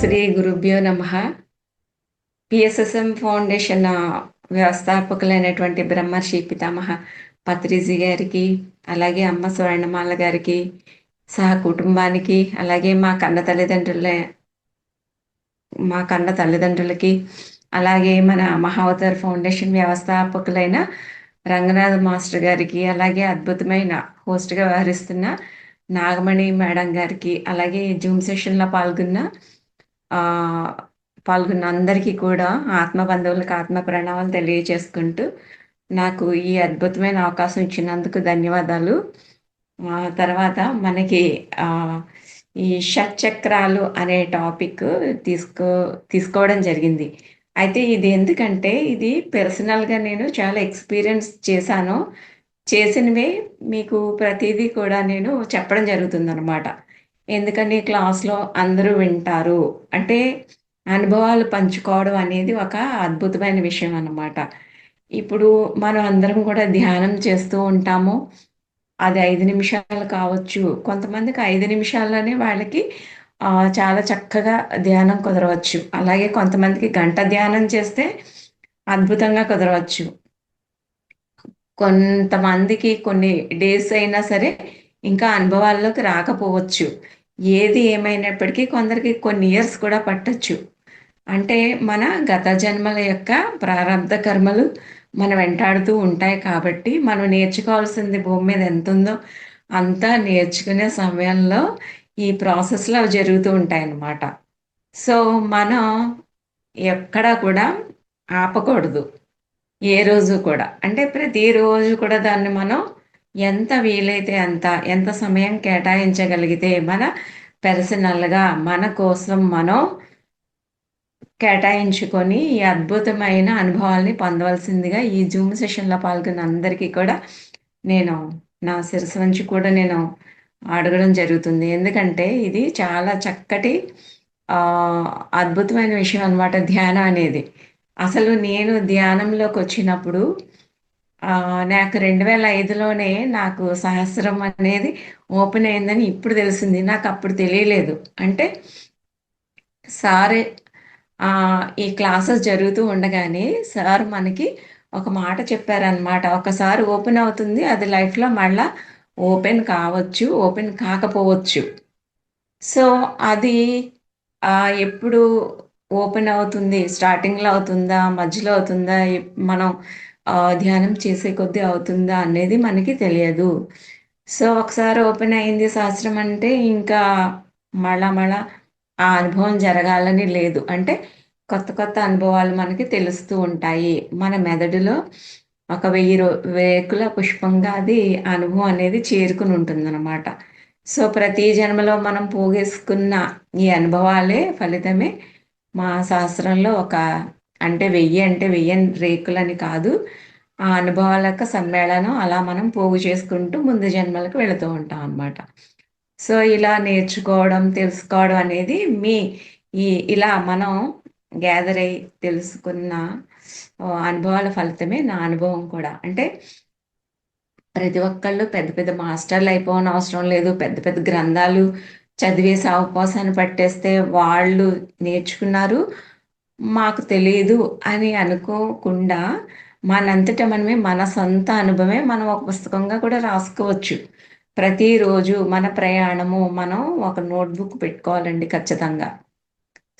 శ్రీ గురుభ్యో నమః. PSSM foundation వ్యవస్థాపకులైనటువంటి బ్రహ్మర్షి పితామహ పత్రిజీ గారికి, అలాగే అమ్మ స్వర్ణమాల గారికి, సహ కుటుంబానికి, అలాగే మా కన్న తల్లిదండ్రులకి, అలాగే మన మహావతార్ ఫౌండేషన్ వ్యవస్థాపకులైన రంగనాథ్ మాస్టర్ గారికి, అలాగే అద్భుతమైన హోస్ట్గా వ్యవహరిస్తున్న నాగమణి మేడం గారికి, అలాగే జూమ్ సెషన్లో ఆ, పాల్గొన్న అందరికీ కూడా ఆత్మ బంధువులకు ఆత్మ ప్రణామాలు తెలియజేసుకుంటూ నాకు ఈ అద్భుతమైన అవకాశం ఇచ్చినందుకు ధన్యవాదాలు. తర్వాత మనకి ఆ, ఈ షట్చక్రాలు అనే టాపిక్ తీసుకోవడం జరిగింది. అయితే ఇది ఎందుకంటే ఇది పర్సనల్గా నేను చాలా ఎక్స్పీరియన్స్ చేశాను. చేసినవే మీకు ప్రతిదీ కూడా నేను చెప్పడం జరుగుతుందన్నమాట. ఎందుకని క్లాస్లో అందరూ వింటారు అంటే అనుభవాలు పంచుకోవడం అనేది ఒక అద్భుతమైన విషయం అన్నమాట. ఇప్పుడు మనం అందరం కూడా ధ్యానం చేస్తూ ఉంటాము. అది 5 నిమిషాలు కావచ్చు. కొంతమందికి 5 నిమిషాల్లోనే వాళ్ళకి చాలా చక్కగా ధ్యానం కుదరవచ్చు. అలాగే కొంతమందికి గంట ధ్యానం చేస్తే అద్భుతంగా కుదరవచ్చు. కొంతమందికి కొన్ని డేస్ అయినా సరే ఇంకా అనుభవాల్లోకి రాకపోవచ్చు. ఏది ఏమైనప్పటికీ కొందరికి కొన్ని ఇయర్స్ కూడా పట్టొచ్చు. అంటే మన గత జన్మల యొక్క ప్రారంధ కర్మలు మన వెంటాడుతూ ఉంటాయి కాబట్టి మనం నేర్చుకోవాల్సింది భూమి మీద ఎంత ఉందో అంతా నేర్చుకునే సమయంలో ఈ ప్రాసెస్లో అవి జరుగుతూ ఉంటాయి అన్నమాట. సో మనం ఎక్కడా కూడా ఆపకూడదు. ఏ రోజు కూడా అంటే ప్రతిరోజు కూడా దాన్ని మనం ఎంత వీలైతే అంత ఎంత సమయం కేటాయించగలిగితే మన పర్సనల్గా మన కోసం మనం కేటాయించుకొని ఈ అద్భుతమైన అనుభవాల్ని పొందవలసిందిగా ఈ జూమ్ సెషన్లో పాల్గొన్న అందరికీ కూడా నేను నా శిరస్సు నుంచి కూడా నేను అడగడం జరుగుతుంది. ఎందుకంటే ఇది చాలా చక్కటి ఆ, అద్భుతమైన విషయం అన్నమాట ధ్యానం అనేది. అసలు నేను ధ్యానంలోకి వచ్చినప్పుడు నాకు 2005లోనే నాకు సహస్రం అనేది ఓపెన్ అయిందని ఇప్పుడు తెలిసింది. నాకు అప్పుడు తెలియలేదు. అంటే సార్ ఈ క్లాసెస్ జరుగుతూ ఉండగానే సార్ మనకి ఒక మాట చెప్పారనమాట. ఒకసారి ఓపెన్ అవుతుంది, అది లైఫ్లో మళ్ళా ఓపెన్ కావచ్చు, ఓపెన్ కాకపోవచ్చు. సో అది ఎప్పుడు ఓపెన్ అవుతుంది, స్టార్టింగ్లో అవుతుందా, మధ్యలో అవుతుందా, మనం ధ్యానం చేసే కొద్దీ అవుతుందా అనేది మనకి తెలియదు. సో ఒకసారి ఓపెన్ అయింది శాస్త్రం అంటే ఇంకా మళ్ళా మళ్ళా ఆ అనుభవం జరగాలని లేదు. అంటే కొత్త కొత్త అనుభవాలు మనకి తెలుస్తూ ఉంటాయి. మన మెదడులో ఒక 1000 రేకుల పుష్పంగా అది అనుభవం అనేది చేరుకుని ఉంటుందన్నమాట. సో ప్రతి జన్మలో మనం పోగేసుకున్న ఈ అనుభవాలే ఫలితమే మా శాస్త్రంలో అంటే 1000 రేకులని కాదు. ఆ అనుభవాల యొక్క సమ్మేళనం అలా మనం పోగు చేసుకుంటూ ముందు జన్మలకు వెళుతూ ఉంటాం అన్నమాట. సో ఇలా నేర్చుకోవడం, తెలుసుకోవడం అనేది ఇలా మనం గ్యాదర్ అయ్యి తెలుసుకున్న అనుభవాల ఫలితమే నా అనుభవం కూడా. అంటే ప్రతి ఒక్కళ్ళు పెద్ద పెద్ద మాస్టర్లు అయిపోవని అవసరం లేదు. పెద్ద పెద్ద గ్రంథాలు చదివేసి అవపోసాన్ని పట్టేస్తే వాళ్ళు నేర్చుకున్నారు, మాకు తెలియదు అని అనుకోకుండా మనంతట మనమే మన సొంత అనుభవమే మనం ఒక పుస్తకంగా కూడా రాసుకోవచ్చు. ప్రతిరోజు మన ప్రయాణము మనం ఒక నోట్బుక్ పెట్టుకోవాలండి ఖచ్చితంగా.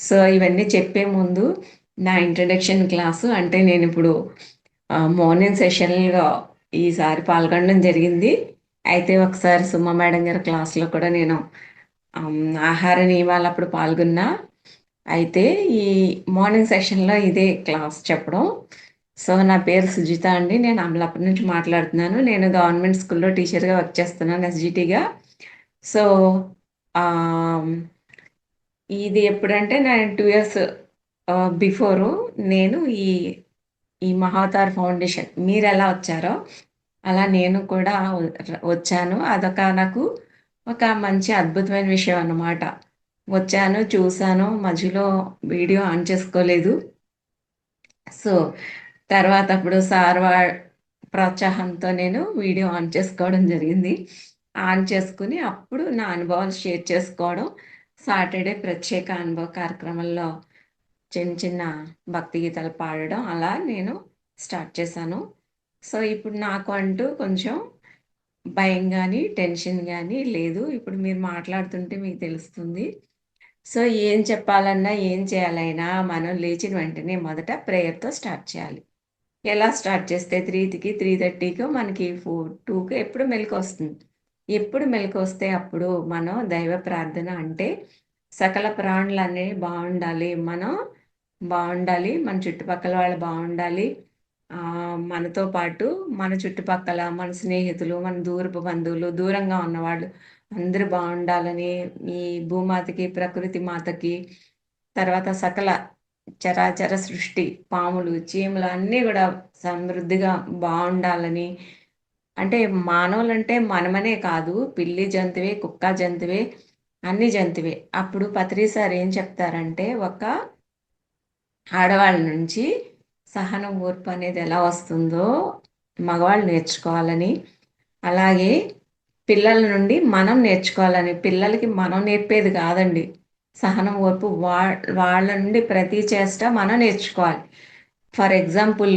సో ఇవన్నీ చెప్పే ముందు నా ఇంట్రడక్షన్ క్లాసు అంటే నేను ఇప్పుడు మార్నింగ్ సెషన్లో ఈసారి పాల్గొనడం జరిగింది. అయితే ఒకసారి సుమ మేడం గారి క్లాస్లో కూడా నేను ఆహార నియమాలు అప్పుడు పాల్గొన్నా. అయితే ఈ మార్నింగ్ సెషన్లో ఇదే క్లాస్ చెప్పడం. సో నా పేరు సుజిత అండి. నేను అమలాపురం నుంచి మాట్లాడుతున్నాను. నేను గవర్నమెంట్ స్కూల్లో టీచర్గా వర్క్ చేస్తున్నాను, ఎస్జిటిగా. సో ఇది ఎప్పుడంటే నేను 2 ఇయర్స్ బిఫోరు నేను ఈ ఈ మహావతార్ ఫౌండేషన్ మీరు ఎలా వచ్చారో అలా నేను కూడా వచ్చాను. అదొక నాకు ఒక మంచి అద్భుతమైన విషయం అన్నమాట. వచ్చాను, చూశాను, మధ్యలో వీడియో ఆన్ చేసుకోలేదు. సో తర్వాత అప్పుడు సార్ ప్రోత్సాహంతో నేను వీడియో ఆన్ చేసుకోవడం జరిగింది. ఆన్ చేసుకుని అప్పుడు నా అనుభవాలు షేర్ చేసుకోవడం, సాటర్డే ప్రత్యేక అనుభవ కార్యక్రమంలో చిన్న చిన్న భక్తి గీతాలు పాడడం అలా నేను స్టార్ట్ చేశాను. సో ఇప్పుడు నాకు అంటూ కొంచెం భయం కానీ టెన్షన్ కానీ లేదు. ఇప్పుడు మీరు మాట్లాడుతుంటే మీకు తెలుస్తుంది. సో ఏం చెప్పాలన్నా ఏం చేయాలైనా మనం లేచిన వెంటనే మొదట ప్రేయర్తో స్టార్ట్ చేయాలి. ఎలా స్టార్ట్ చేస్తే 3కి 3:30కో మనకి 2కి ఎప్పుడు మెలకు వస్తుంది. ఎప్పుడు మెలకు వస్తే అప్పుడు మనం దైవ ప్రార్థన అంటే సకల ప్రాణులనేవి బాగుండాలి, మనం బాగుండాలి, మన చుట్టుపక్కల వాళ్ళు బాగుండాలి, మనతో పాటు మన చుట్టుపక్కల మన స్నేహితులు, మన దూరపు బంధువులు, దూరంగా ఉన్నవాళ్ళు అందరూ బాగుండాలని ఈ భూమాతకి, ప్రకృతి మాతకి, తర్వాత సకల చరాచర సృష్టి, పాములు, చీమలు అన్నీ కూడా సమృద్ధిగా బాగుండాలని, అంటే మానవులంటే మనమనే కాదు, పిల్లి జంతువే, కుక్క జంతువే, అన్ని జంతువే. అప్పుడు పత్రి సార్ ఏం చెప్తారంటే, ఒక ఆడవాళ్ళ నుంచి సహనం, ఓర్పు అనేది ఎలా వస్తుందో మగవాళ్ళు నేర్చుకోవాలని, అలాగే పిల్లల నుండి మనం నేర్చుకోవాలని. పిల్లలకి మనం నేర్పేది కాదండి సహనం, ఓర్పు. వాళ్ళ నుండి ప్రతి చేష్ట మనం నేర్చుకోవాలి. ఫర్ ఎగ్జాంపుల్,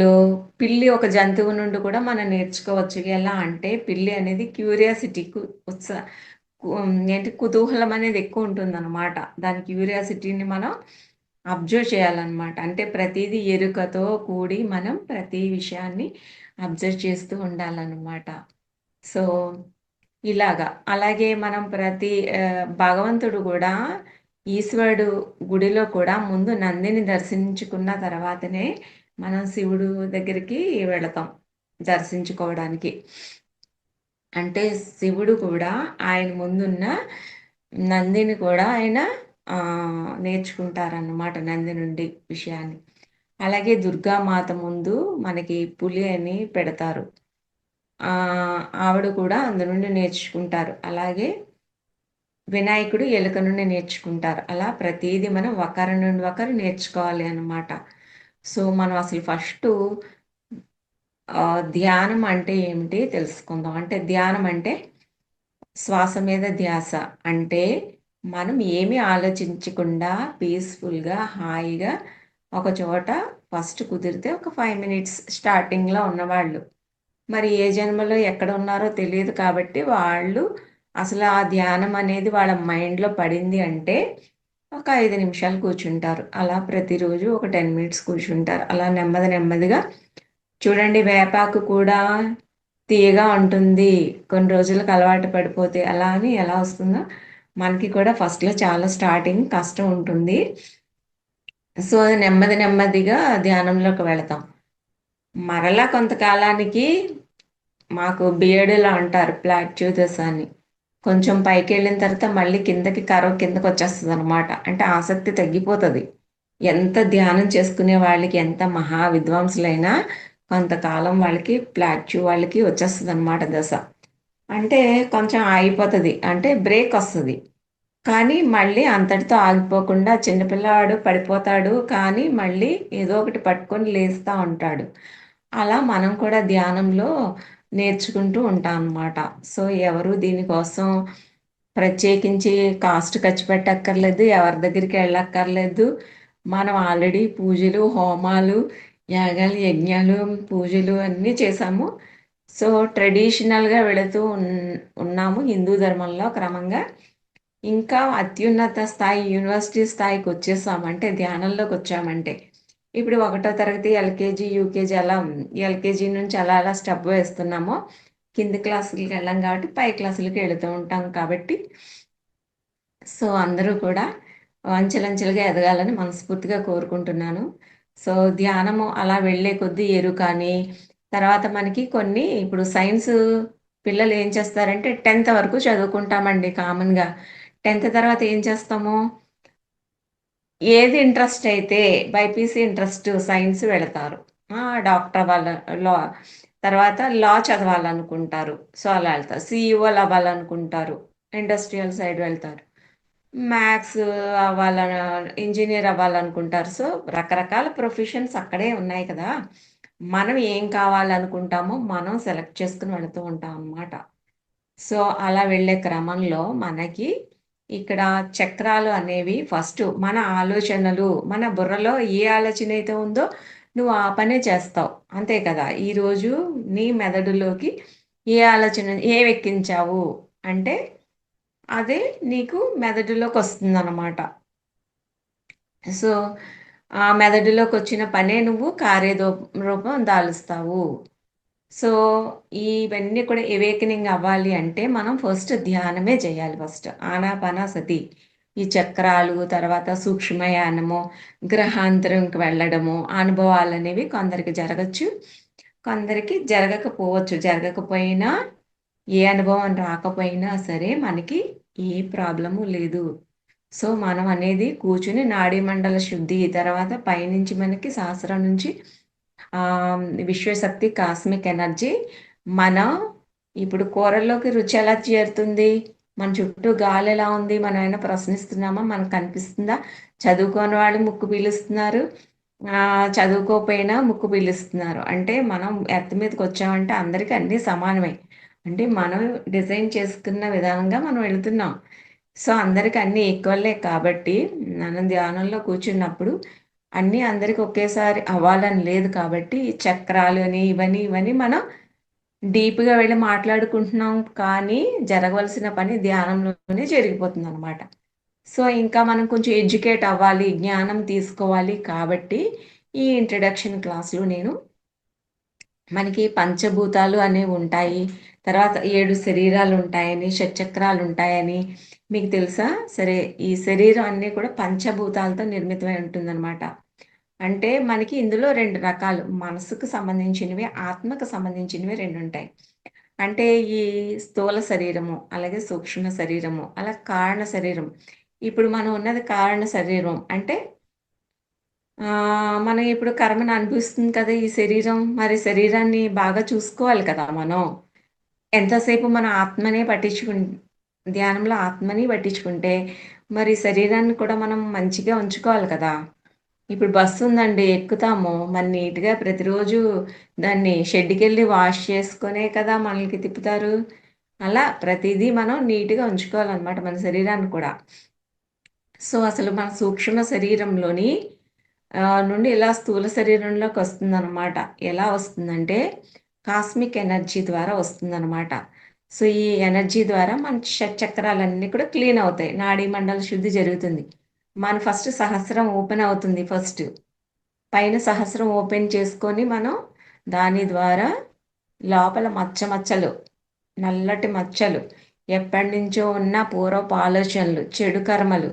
పిల్లి ఒక జంతువు నుండి కూడా మనం నేర్చుకోవచ్చు. ఎలా అంటే పిల్లి అనేది క్యూరియాసిటీ, ఉత్సాహ ఏంటి కుతూహలం అనేది ఎక్కువ ఉంటుందన్నమాట. దాని క్యూరియాసిటీని మనం అబ్జర్వ్ చేయాలన్నమాట. అంటే ప్రతిదీ ఎరుకతో కూడి మనం ప్రతి విషయాన్ని అబ్జర్వ్ చేస్తూ ఉండాలన్నమాట. సో ఇలాగా. అలాగే మనం భగవంతుడు కూడా, ఈశ్వరుడు గుడిలో కూడా ముందు నందిని దర్శించుకున్న తర్వాతనే మనం శివుడు దగ్గరికి వెళతాం దర్శించుకోవడానికి. అంటే శివుడు కూడా ఆయన ముందున్న నందిని కూడా ఆయన నేర్చుకుంటారన్నమాట, నంది నుండి విషయాన్ని. అలాగే దుర్గామాత ముందు మనకి పులి అని పెడతారు, ఆవిడ కూడా అందు నుండి నేర్చుకుంటారు. అలాగే వినాయకుడు ఎలుక నుండి నేర్చుకుంటారు. అలా ప్రతిదీ మనం ఒకరి నుండి ఒకరు నేర్చుకోవాలి అన్నమాట. సో మనం అసలు ఫస్ట్ ధ్యానం అంటే ఏమిటి తెలుసుకుందాం. అంటే ధ్యానం అంటే శ్వాస మీద ధ్యాస. అంటే మనం ఏమీ ఆలోచించకుండా పీస్ఫుల్గా, హాయిగా ఒక చోట ఫస్ట్ కుదిరితే ఒక 5 మినిట్స్ స్టార్టింగ్లో ఉన్నవాళ్ళు, మరి ఏ జన్మలో ఎక్కడ ఉన్నారో తెలియదు కాబట్టి వాళ్ళు అసలు ఆ ధ్యానం అనేది వాళ్ళ మైండ్లో పడింది అంటే ఒక 5 నిమిషాలు కూర్చుంటారు. అలా ప్రతిరోజు ఒక 10 మినిట్స్ కూర్చుంటారు. అలా నెమ్మది నెమ్మదిగా చూడండి, వేపాకు కూడా తీయగా ఉంటుంది. కొన్ని రోజులకు అలవాటు పడిపోతే అలా అని ఎలా వస్తుందో మనకి కూడా ఫస్ట్లో చాలా స్టార్టింగ్ కష్టం ఉంటుంది. సో నెమ్మది నెమ్మదిగా ధ్యానంలోకి వెళతాం. మరలా కొంతకాలానికి మాకు బియర్డ్‌లో అంటారు ప్లాట్యూదస్ అని. కొంచెం పైకెళ్ళిన తర్వాత మళ్ళీ కిందకి కర్వ్ కిందకి వచ్చేస్తదనమాట. అంటే ఆసక్తి తగ్గిపోతది. ఎంత ధ్యానం చేసుకునే వాళ్ళకి, ఎంత మహా విద్వాంసులైనా కొంతకాలం వాళ్ళకి ప్లాట్యూ వాళ్ళకి వచ్చేస్తదనమాట దశ. అంటే కొంచెం ఆగిపోతది. అంటే బ్రేక్ వస్తది. కానీ మళ్ళీ అంతటితో ఆగిపోకుండా చిన్నపిల్లవాడు పడిపోతాడు, కానీ మళ్ళీ ఏదో ఒకటి పట్టుకొని లేస్తా ఉంటాడు. అలా మనం కూడా ధ్యానంలో నేర్చుకుంటూ ఉంటాం అన్నమాట. సో ఎవరు దీనికోసం ప్రత్యేకించి కాస్ట్ ఖర్చు పెట్టక్కర్లేదు, ఎవరి దగ్గరికి వెళ్ళక్కర్లేదు. మనం ఆల్రెడీ పూజలు, హోమాలు, యాగాలు, యజ్ఞాలు, పూజలు అన్నీ చేసాము. సో ట్రెడిషనల్గా వెళుతూ ఉన్నాము హిందూ ధర్మంలో క్రమంగా. ఇంకా అత్యున్నత స్థాయి యూనివర్సిటీ స్థాయికి వచ్చేసామంటే, ధ్యానంలోకి వచ్చామంటే, ఇప్పుడు ఒకటో తరగతి, ఎల్కేజీ, యూకేజీ అలా, ఎల్కేజీ నుంచి అలా అలా స్టెప్ వేస్తున్నాము. కింది క్లాసులకి వెళ్ళాం కాబట్టి పై క్లాసులకి వెళుతూ ఉంటాం కాబట్టి, సో అందరూ కూడా అంచెలంచెలుగా ఎదగాలని మనస్ఫూర్తిగా కోరుకుంటున్నాను. సో ధ్యానము అలా వెళ్ళే కొద్దీ ఎరుకని, తర్వాత మనకి కొన్ని ఇప్పుడు సైన్స్ పిల్లలు ఏం చేస్తారంటే 10th వరకు చదువుకుంటామండి కామన్‌గా. 10th తర్వాత ఏం చేస్తాము? ఏది ఇంట్రెస్ట్ అయితే బైపీసీ ఇంట్రెస్ట్ సైన్స్ వెళతారు. డాక్టర్ అవ్వాల, లా తర్వాత లా చదవాలనుకుంటారు. సో అలా వెళ్తారు. సీఈఓలు అవ్వాలనుకుంటారు. ఇండస్ట్రియల్ సైడ్ వెళ్తారు. మ్యాథ్స్ అవ్వాలని, ఇంజినీర్ అవ్వాలనుకుంటారు. సో రకరకాల ప్రొఫెషన్స్ అక్కడే ఉన్నాయి కదా! మనం ఏం కావాలనుకుంటామో మనం సెలెక్ట్ చేసుకొని వెళుతూ ఉంటాం అన్నమాట. సో అలా వెళ్ళే క్రమంలో మనకి ఇక్కడ చక్రాలు అనేవి ఫస్ట్ మన ఆలోచనలు, మన బుర్రలో ఏ ఆలోచన అయితే ఉందో నువ్వు ఆ పనే చేస్తావు. అంతే కదా! ఈరోజు నీ మెదడులోకి ఏ ఆలోచన ఏవెక్కించావు అంటే అదే నీకు మెదడులోకొస్తుందనమాట. సో, ఆ మెదడులోకొచ్చిన పనే నువ్వు రూపం దాలుస్తావు. సో, ఇవన్నీ కూడా ఎవేకెనింగ్ అవ్వాలి అంటే, మనం ఫస్ట్ ధ్యానమే చేయాలి ఫస్ట్. ఆనాపానసతి. ఈ చక్రాలు, తర్వాత సూక్ష్మయానము, గ్రహాంతరంకి వెళ్ళడము, అనుభవాలనేవి కొందరికి జరగచ్చు. కొందరికి జరగకపోవచ్చు. జరగకపోయినా, ఏ అనుభవం రాకపోయినా సరే, మనకి ఏ ప్రాబ్లము లేదు. సో, మనం అనేది కూర్చుని నాడీ మండల శుద్ధి, తర్వాత పైనుంచి మనకి సహస్రం నుంచి విశ్వశక్తి కాస్మిక్ ఎనర్జీ మన ఇప్పుడు కూరల్లోకి రుచి ఎలా చేరుతుంది? మన చుట్టూ గాలి ఎలా ఉంది? మనం ఏమైనా ప్రశ్నిస్తున్నామా? మనకు కనిపిస్తుందా? చదువుకోని వాళ్ళు ముక్కు పీలుస్తున్నారు. చదువుకోకపోయినా ముక్కు పీలుస్తున్నారు. అంటే మనం ఎర్త్ మీదకొచ్చామంటే అందరికి అన్నీ సమానమే. అంటే మనం డిజైన్ చేసుకున్న విధానంగా మనం వెళుతున్నాం. సో, అందరికి అన్నీ ఈక్వలే కాబట్టి మనం ధ్యానంలో కూర్చున్నప్పుడు అన్నీ అందరికి ఒకేసారి అవ్వాలని లేదు కాబట్టి చక్రాలు అని ఇవని మనం డీప్‌గా వెళ్లి మాట్లాడుకుంటున్నాం. కానీ జరగవలసిన పని ధ్యానంలోనే జరిగిపోతుందనమాట. సో, ఇంకా మనం కొంచెం ఎడ్యుకేట్ అవ్వాలి, జ్ఞానం తీసుకోవాలి కాబట్టి ఈ ఇంట్రడక్షన్ క్లాస్‌లో నేను మనకి పంచభూతాలు అనేవుంటాయి. తర్వాత 7 శరీరాలుంటాయని, షట్చక్రాలుంటాయని మీకు తెలుసా? సరే, ఈ శరీరం అన్నీ కూడా పంచభూతాలతో నిర్మితమై ఉంటుందనమాట. అంటే మనకి ఇందులో 2 రకాలు. మనసుకు సంబంధించినవి, ఆత్మకు సంబంధించినవి 2 ఉంటాయి. అంటే ఈ స్థూల శరీరము, అలాగే సూక్ష్మ శరీరము, అలా కారణ శరీరం. ఇప్పుడు మనం ఉన్నది కారణ శరీరం. అంటే మనం ఇప్పుడు కర్మను అనుభవిస్తుంది కదా ఈ శరీరం. మరి శరీరాన్ని బాగా చూసుకోవాలి కదా మనం. ఎంతసేపు మన ఆత్మనే ధ్యానంలో ఆత్మని పట్టించుకుంటే, మరి శరీరాన్ని కూడా మనం మంచిగా ఉంచుకోవాలి కదా! ఇప్పుడు బస్సుందండి ఎక్కుతాము. మరి నీట్‌గా ప్రతిరోజు దాన్ని షెడ్‌కెళ్ళి వాష్ చేసుకొనే కదా మనలకి తిప్పుతారు. అలా ప్రతీదీ మనం నీట్‌గా ఉంచుకోవాలనమాట మన శరీరాన్ని కూడా. సో, అసలు మన సూక్ష్మ శరీరంలోని నుండి ఇలా స్థూల శరీరంలోకొస్తుందనమాట. ఎలా వస్తుందంటే, కాస్మిక్ ఎనర్జీ ద్వారా వస్తుందనమాట. సో, ఈ ఎనర్జీ ద్వారా మన షట్‌చక్రాలన్నీ కూడా క్లీన్ అవుతాయి. నాడీ మండల శుద్ధి జరుగుతుంది. మన ఫస్ట్ సహస్రం ఓపెన్ అవుతుంది ఫస్ట్. పైన సహస్రం ఓపెన్ చేసుకొని మనం దాని ద్వారా లోపల మచ్చలు, నల్లటి మచ్చలు, ఎప్పటినుంచో ఉన్న పూర్వపు ఆలోచనలు, చెడు కర్మలు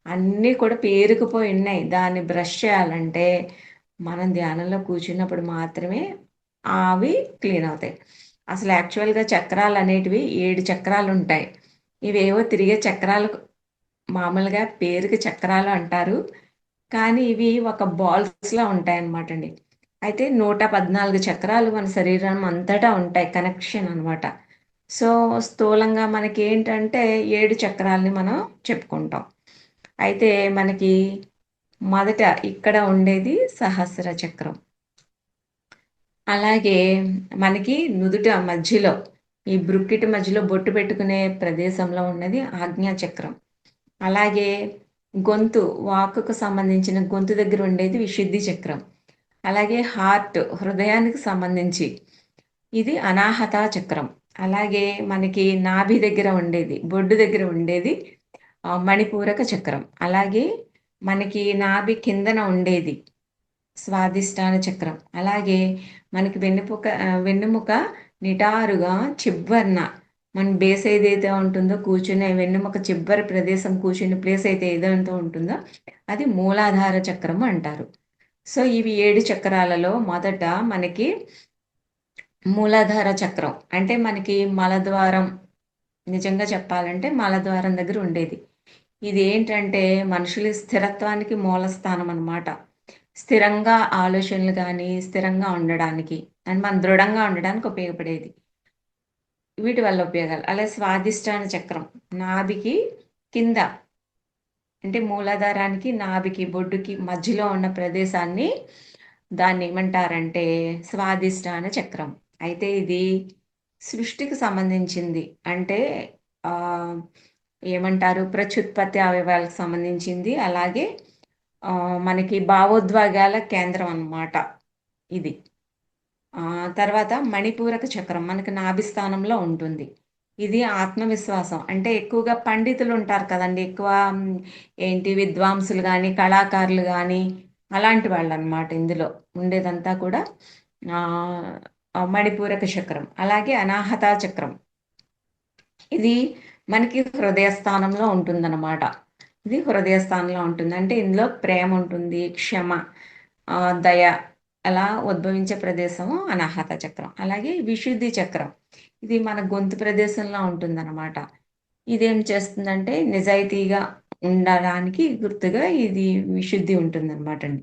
అన్నీ కూడా పేరుకుపోయి ఉన్నాయి. దాన్ని బ్రష్ చేయాలంటే మనం ధ్యానంలో కూర్చున్నప్పుడు మాత్రమే అవి క్లీన్ అవుతాయి. అసలు యాక్చువల్‌గా చక్రాలనేటివి 7 చక్రాలుంటాయి. ఇవేవో తిరిగే చక్రాలు మామూలుగా పేరుకి చక్రాలు అంటారు. కానీ ఇవి ఒక బాల్స్‌లా ఉంటాయన్నమాటండి. అయితే 114 చక్రాలు మన శరీరం అంతటా ఉంటాయి. కనెక్షన్ అనమాట. సో, స్థూలంగా మనకేంటంటే 7 చక్రాల్ని మనం చెప్పుకుంటాం. అయితే మనకి మొదట ఇక్కడ ఉండేది సహస్ర చక్రం. అలాగే మనకి నుదుట మధ్యలో ఈ బ్రుక్కిటి మధ్యలో బొట్టు పెట్టుకునే ప్రదేశంలో ఉన్నది ఆజ్ఞా చక్రం. అలాగే వాక్కుకు సంబంధించిన గొంతు దగ్గర ఉండేది విశుద్ధి చక్రం. అలాగే హృదయానికి సంబంధించి ఇది అనాహత చక్రం. అలాగే మనకి నాభి దగ్గర ఉండేది, బొడ్డు దగ్గర ఉండేది మణిపూరక చక్రం. అలాగే మనకి నాభి కిందన ఉండేది స్వాదిష్టాన చక్రం. అలాగే మనకి వెన్నెముక నిటారుగా చివ్వరన మన బేస్ ఏదైతే ఉంటుందో కూర్చునే వెన్నెముక చివరి ప్రదేశం కూర్చునే ప్లేస్ అయితే ఏదైతే ఉంటుందో అది మూలాధార చక్రము అంటారు. సో, ఇవి 7 చక్రాలలో మొదట మనకి మూలాధార చక్రం. అంటే మనకి మలద్వారం నిజంగా చెప్పాలంటే మలద్వారం దగ్గర ఉండేది. ఇదేంటంటే మనుషుల స్థిరత్వానికి మూల స్థానం అనమాట. స్థిరంగా ఆలోచనలు గానీ, స్థిరంగా ఉండడానికి అండ్ మనం దృఢంగా ఉండడానికి ఉపయోగపడేది. వీటి వల్ల ఉపయోగాలు. అలాగే స్వాదిష్టాన చక్రం నాభికి కింద అంటే మూలాధారానికి, నాభికి, బొడ్డుకి మధ్యలో ఉన్న ప్రదేశాన్ని దాన్నేమంటారంటే స్వాదిష్టాన చక్రం. అయితే ఇది సృష్టికి సంబంధించింది. అంటే ఆహ్, ఏమంటారు, ప్రత్యుత్పత్తి అవయవాలకు సంబంధించింది. అలాగే మనకి భావోద్వేగాల కేంద్రం అన్నమాట ఇది. తర్వాత మణిపూరక చక్రం మనకి నాభిస్థానంలో ఉంటుంది. ఇది ఆత్మవిశ్వాసం. అంటే ఎక్కువగా పండితులు ఉంటారు కదండి. ఎక్కువ ఏంటి విద్వాంసులు కానీ, కళాకారులు కానీ, అలాంటి వాళ్ళు అనమాట. ఇందులో ఉండేదంతా కూడా మణిపూరక చక్రం. అలాగే అనాహత చక్రం, ఇది మనకి హృదయ స్థానంలో ఉంటుందన్నమాట. ఇది హృదయ స్థానంలో ఉంటుంది. అంటే ఇందులో ప్రేమ ఉంటుంది, క్షమ, దయ అలా ఉద్భవించే ప్రదేశము అనాహత చక్రం. అలాగే విశుద్ధి చక్రం, ఇది మన గొంతు ప్రదేశంలో ఉంటుందన్నమాట. ఇదేం చేస్తుందంటే నిజాయితీగా ఉండడానికి గుర్తుగా ఇది విశుద్ధి ఉంటుందన్నమాట అండి.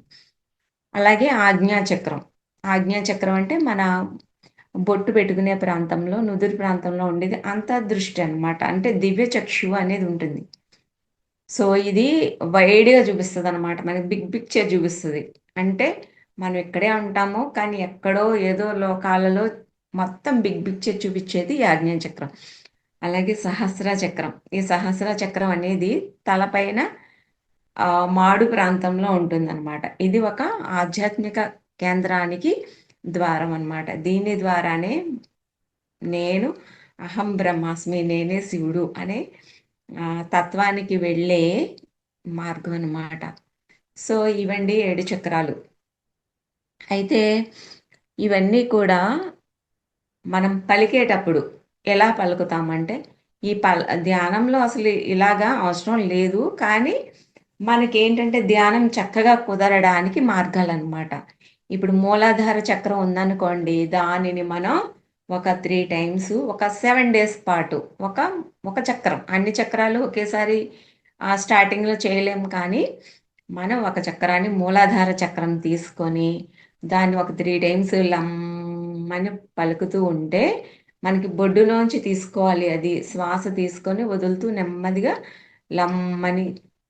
అలాగే ఆజ్ఞాచక్రం. ఆజ్ఞాచక్రం అంటే మన బొట్టు పెట్టుకునే ప్రాంతంలో, నుదురు ప్రాంతంలో ఉండేది అంతర్దృష్టి అనమాట. అంటే దివ్య చక్షువు అనేది ఉంటుంది. సో ఇది వైడ్గా చూపిస్తుంది అనమాట. మనకి బిగ్ పిక్చర్ చూపిస్తుంది. అంటే మనం ఇక్కడే ఉంటాము, కానీ ఎక్కడో ఏదో లోకాలలో మొత్తం బిగ్ పిక్చర్ చూపించేది ఈ ఆగ్నేయ చక్రం. అలాగే సహస్ర చక్రం. ఈ సహస్ర చక్రం అనేది తలపైన మాడు ప్రాంతంలో ఉంటుందన్నమాట. ఇది ఒక ఆధ్యాత్మిక కేంద్రానికి ద్వారం అన్నమాట. దీని ద్వారానే నేను అహం బ్రహ్మాస్మి, నేనే శివుడు అనే తత్వానికి వెళ్ళే మార్గం అన్నమాట. సో ఇవండి 7 చక్రాలు. అయితే ఇవన్నీ కూడా మనం పలికేటప్పుడు ఎలా పలుకుతామంటే, ఈ ధ్యానంలో అసలు ఇలాగా అవసరం లేదు. కానీ మనకేంటంటే ధ్యానం చక్కగా కుదరడానికి మార్గాలన్నమాట. ఇప్పుడు మూలాధార చక్రం ఉందనుకోండి, దానిని మనం ఒక 3 టైమ్స్ ఒక 7 డేస్ పాటు ఒక ఒక చక్రం, అన్ని చక్రాలు ఒకేసారి స్టార్టింగ్లో చేయలేము. కానీ మనం ఒక చక్రాన్ని, మూలాధార చక్రం తీసుకొని దాన్ని ఒక 3 టైమ్స్ లమ్మని పలుకుతూ ఉంటే, మనకి బొడ్డులోంచి తీసుకోవాలి. అది శ్వాస తీసుకొని వదులుతూ నెమ్మదిగా లమ్మని,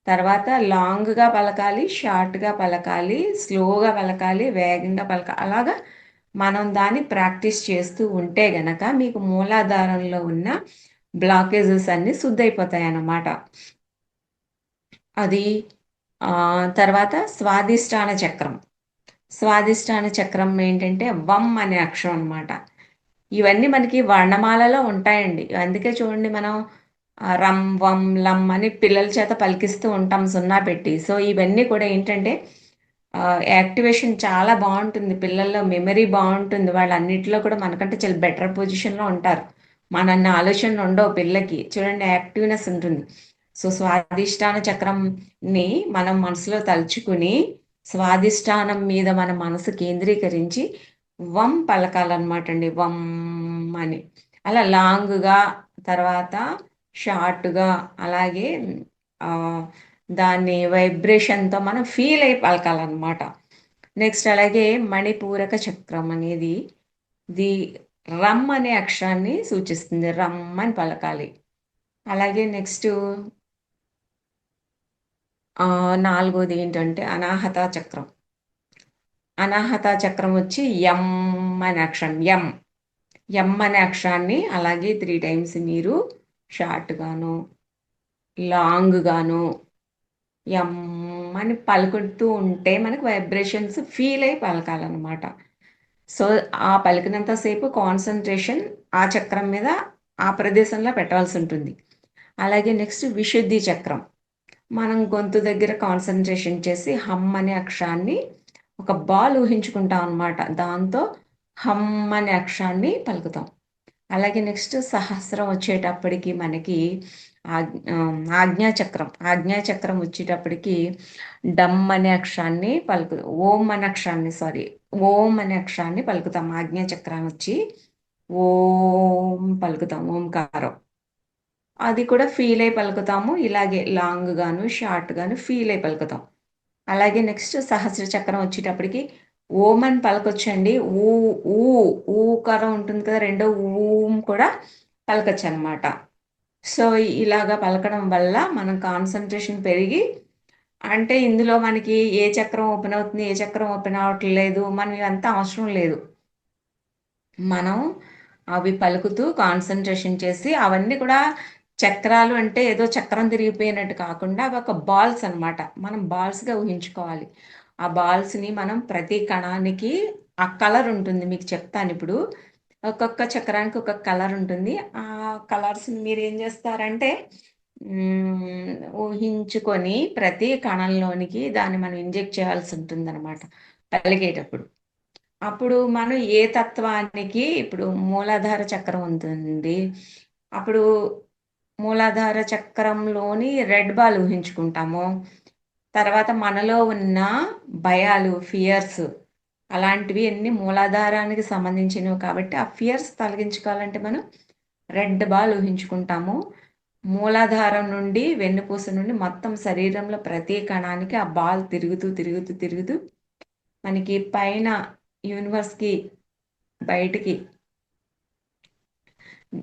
తర్వాత లాంగ్గా పలకాలి, షార్ట్గా పలకాలి, స్లోగా పలకాలి, వేగంగా పలకాలి. అలాగా మనం దాన్ని ప్రాక్టీస్ చేస్తూ ఉంటే గనక మీకు మూలాధారంలో ఉన్న బ్లాకేజెస్ అన్నీ శుద్ధైపోతాయి అన్నమాట. అది తర్వాత స్వాదిష్టాన చక్రం. స్వాదిష్టాన చక్రం ఏంటంటే వమ్ అనే అక్షరం అనమాట. ఇవన్నీ మనకి వర్ణమాలలో ఉంటాయండి. అందుకే చూడండి, మనం రమ్, వమ్, లమ్ అని పిల్లల చేత పలికిస్తూ ఉంటాం సున్నా పెట్టి. సో ఇవన్నీ కూడా ఏంటంటే యాక్టివేషన్ చాలా బాగుంటుంది. పిల్లల్లో మెమరీ బాగుంటుంది. వాళ్ళు అన్నిటిలో కూడా మనకంటే చాలా బెటర్ పొజిషన్లో ఉంటారు. మనన్న ఆలోచనలు ఉండవు పిల్లకి. చూడండి, యాక్టివ్నెస్ ఉంటుంది. సో స్వాదిష్టాన చక్రంని మనం మనసులో తలుచుకుని స్వాదిష్టానం మీద మన మనసు కేంద్రీకరించి వమ్ పలకాలన్నమాట అండి. వమ్ అని అలా లాంగ్గా, తర్వాత షార్ట్గా, అలాగే దాన్ని వైబ్రేషన్తో మనం ఫీల్ అయి పలకాలన్నమాట. నెక్స్ట్ అలాగే మణిపూరక చక్రం అనేది ది రమ్ అనే అక్షరాన్ని సూచిస్తుంది. రమ్ అని పలకాలి. అలాగే నెక్స్ట్ నాలుగోది ఏంటంటే అనాహత చక్రం. అనాహత చక్రం వచ్చి ఎం అనే అక్షరం. ఎం అనే అక్షరాన్ని అలాగే 3 టైమ్స్ మీరు షార్ట్గాను, లాంగ్గాను ఎం అని పలుకుతూ ఉంటే మనకు వైబ్రేషన్స్ ఫీల్ అయి పలకాలన్నమాట. సో ఆ పలికినంతసేపు కాన్సన్ట్రేషన్ ఆ చక్రం మీద, ఆ ప్రదేశంలో పెట్టాల్సి ఉంటుంది. అలాగే నెక్స్ట్ విశుద్ధి చక్రం. మనం గొంతు దగ్గర కాన్సన్ట్రేషన్ చేసి హమ్ అనే అక్షరాన్ని ఒక బాల్ ఊహించుకుంటాం అనమాట. దాంతో హమ్ అనే అక్షరాన్ని పలుకుతాం. అలాగే నెక్స్ట్ సహస్రం వచ్చేటప్పటికి మనకి ఆజ్ఞాచక్రం. ఆజ్ఞాచక్రం వచ్చేటప్పటికి డమ్ అనే అక్షరాన్ని ఓం అనే అక్షరాన్ని ఓం అనే అక్షరాన్ని పలుకుతాం. ఆజ్ఞాచక్రాన్ని వచ్చి ఓం పలుకుతాం, ఓంకారం. అది కూడా ఫీల్ అయి పలుకుతాము. ఇలాగే లాంగ్ గాను, షార్ట్ గాను ఫీల్ అయి పలుకుతాం. అలాగే నెక్స్ట్ సహస్ర చక్రం వచ్చేటప్పటికి ఓం అని పలకొచ్చండి. ఊ ఊ ఊకారం ఉంటుంది కదా, రెండో ఊం కూడా పలకొచ్చు అనమాట. సో ఇలాగా పలకడం వల్ల మనం కాన్సన్ట్రేషన్ పెరిగి, అంటే ఇందులో మనకి ఏ చక్రం ఓపెన్ అవుతుంది, ఏ చక్రం ఓపెన్ అవ్వట్లేదు, మనం ఇదంతా అవసరం లేదు. మనం అవి పలుకుతూ కాన్సన్ట్రేషన్ చేసి అవన్నీ కూడా చక్రాలు అంటే ఏదో చక్రం తిరిగిపోయినట్టు కాకుండా అవి ఒక బాల్స్ అన్నమాట. మనం బాల్స్‌గా ఊహించుకోవాలి. ఆ బాల్స్‌ని మనం ప్రతి కణానికి ఆ కలర్ ఉంటుంది. మీకు చెప్తానిప్పుడు. ఒక్కొక్క చక్రానికి ఒక్కొక్క కలర్ ఉంటుంది. ఆ కలర్స్‌ని మీరేం చేస్తారంటే హ్మ్. ఊహించుకొని ప్రతి కణంలోనికి దాన్ని మనం ఇంజెక్ట్ చేయాల్సి ఉంటుందన్నమాట పలికేటప్పుడు. అప్పుడు మనం ఏ తత్వానికి ఇప్పుడు మూలాధార చక్రం ఉంటుంది. అప్పుడు మూలాధార చక్రంలోని రెడ్ బాల్ ఊహించుకుంటాము. తర్వాత మనలో ఉన్న భయాలు, ఫియర్స్ అలాంటివి అన్నీ మూలాధారానికి సంబంధించినవి కాబట్టి, ఆ ఫియర్స్ తొలగించుకోవాలంటే మనం రెడ్ బాల్ ఊహించుకుంటాము. మూలాధారం నుండి, వెన్నుపూస నుండి మొత్తం శరీరంలో ప్రతి కణానికి ఆ బాల్ తిరుగుతూ, తిరుగుతూ, తిరుగుతూ మనకి పైన యూనివర్స్‌కి బయటికి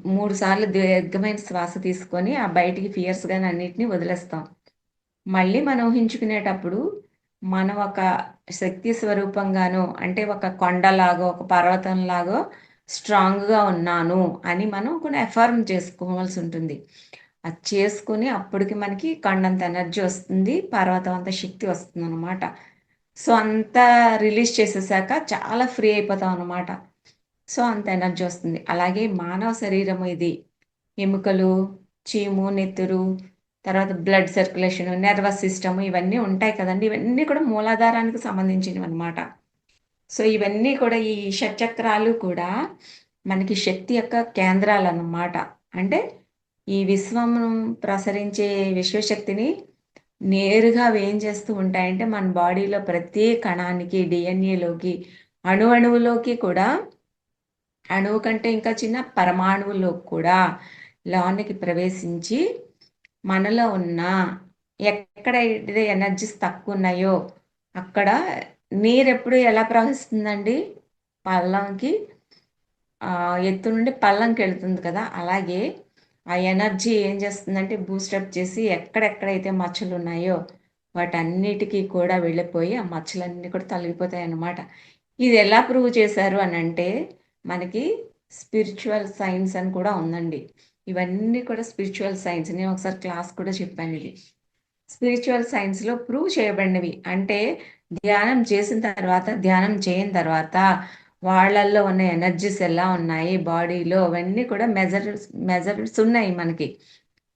3 సార్లు దీర్ఘమైన శ్వాస తీసుకొని, ఆ బయటికి ఫియర్స్ గాని అన్నిటిని వదిలేస్తాం. మళ్ళీ మనం ఊహించుకునేటప్పుడు, మనం ఒక శక్తి స్వరూపంగానో, అంటే ఒక కొండలాగో, ఒక పర్వతంలాగో స్ట్రాంగ్‌గా ఉన్నాను అని మనం కొన్ని అఫర్మ్ చేసుకోవాల్సి ఉంటుంది. అది చేసుకొని అప్పటికి మనకి కొండంత ఎనర్జీ వస్తుంది. పర్వతం అంత శక్తి వస్తుందనమాట. సో, అంతా రిలీజ్ చేసేసాక చాలా ఫ్రీ అయిపోతాం అనమాట. సో, అంత ఎనర్జీ వస్తుంది. అలాగే మానవ శరీరము ఇది. ఎముకలు, చీము, నెత్తురు, తర్వాత బ్లడ్ సర్క్యులేషన్, నెర్వస్ సిస్టమ్ ఇవన్నీ ఉంటాయి కదండీ! ఇవన్నీ కూడా మూలాధారానికి సంబంధించినవన్నమాట. సో, ఇవన్నీ కూడా ఈ షట్చక్రాలు కూడా మనకి శక్తి యొక్క కేంద్రాలన్నమాట. అంటే ఈ విశ్వమును ప్రసరించే విశ్వశక్తిని నేరుగా అవేం చేస్తూ ఉంటాయంటే మన బాడీలో ప్రతి కణానికి, డీఎన్ఏలోకి, అణువణువులోకి కూడా అణువు కంటే ఇంకా చిన్న పరమాణువులో కూడా లోనికి ప్రవేశించి మనలో ఉన్న ఎక్కడైతే ఎనర్జీస్ తక్కువున్నాయో అక్కడ నీరెప్పుడు ఎలా ప్రవహిస్తుందండి? పల్లంకి ఎత్తు నుండి పల్లంకెళ్తుంది కదా! అలాగే ఆ ఎనర్జీ ఏం చేస్తుందంటే బూస్టప్ చేసి ఎక్కడెక్కడైతే మచ్చలున్నాయో వాటన్నిటికి కూడా వెళ్ళిపోయి ఆ మచ్చలన్నీ కూడా తొలగిపోతాయన్నమాట. ఇది ఎలా ప్రూవ్ చేశారు అనంటే మనకి స్పిరిచ్యువల్ సైన్స్ అని కూడా ఉందండి. ఇవన్నీ కూడా స్పిరిచ్యువల్ సైన్స్. నేను ఒకసారి క్లాస్ కూడా చెప్పానిది. స్పిరిచ్యువల్ సైన్స్‌లో ప్రూవ్ చేయబడినవి. అంటే ధ్యానం చేసిన తర్వాత, ధ్యానం చేయని తర్వాత వాళ్ళల్లో ఉన్న ఎనర్జీస్ ఎలా ఉన్నాయి బాడీలో అవన్నీ కూడా మెజర్స్ ఉన్నాయి మనకి.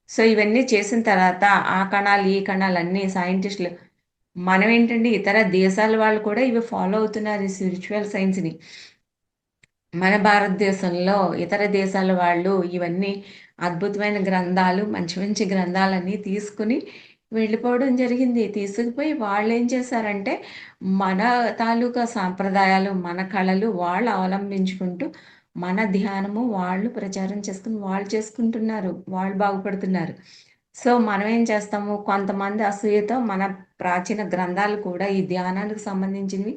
సో, ఇవన్నీ చేసిన తర్వాత ఆ కణాలు, ఈ కణాలు అన్నీ సైంటిస్ట్‌లు మనమేంటండి ఇతర దేశాల వాళ్ళు కూడా ఇవి ఫాలో అవుతున్నారు ఈ స్పిరిచ్యువల్ సైన్స్‌ని. మన భారతదేశంలో ఇతర దేశాల వాళ్ళు ఇవన్నీ అద్భుతమైన గ్రంథాలు, మంచి మంచి గ్రంథాలన్నీ తీసుకొని వెళ్ళిపోవడం జరిగింది. తీసుకుపోయి వాళ్ళేం చేశారంటే, మన తాలూకా సాంప్రదాయాలు, మన కళలు వాళ్ళు అవలంబించుకుంటూ, మన ధ్యానము వాళ్ళు ప్రచారం చేసుకొని, వాళ్ళు చేసుకుంటున్నారు. వాళ్ళు బాగుపడుతున్నారు. సో, మనమేం చేస్తాము, కొంతమంది అసూయతో మన ప్రాచీన గ్రంథాలు కూడా ఈ ధ్యానానికి సంబంధించినవి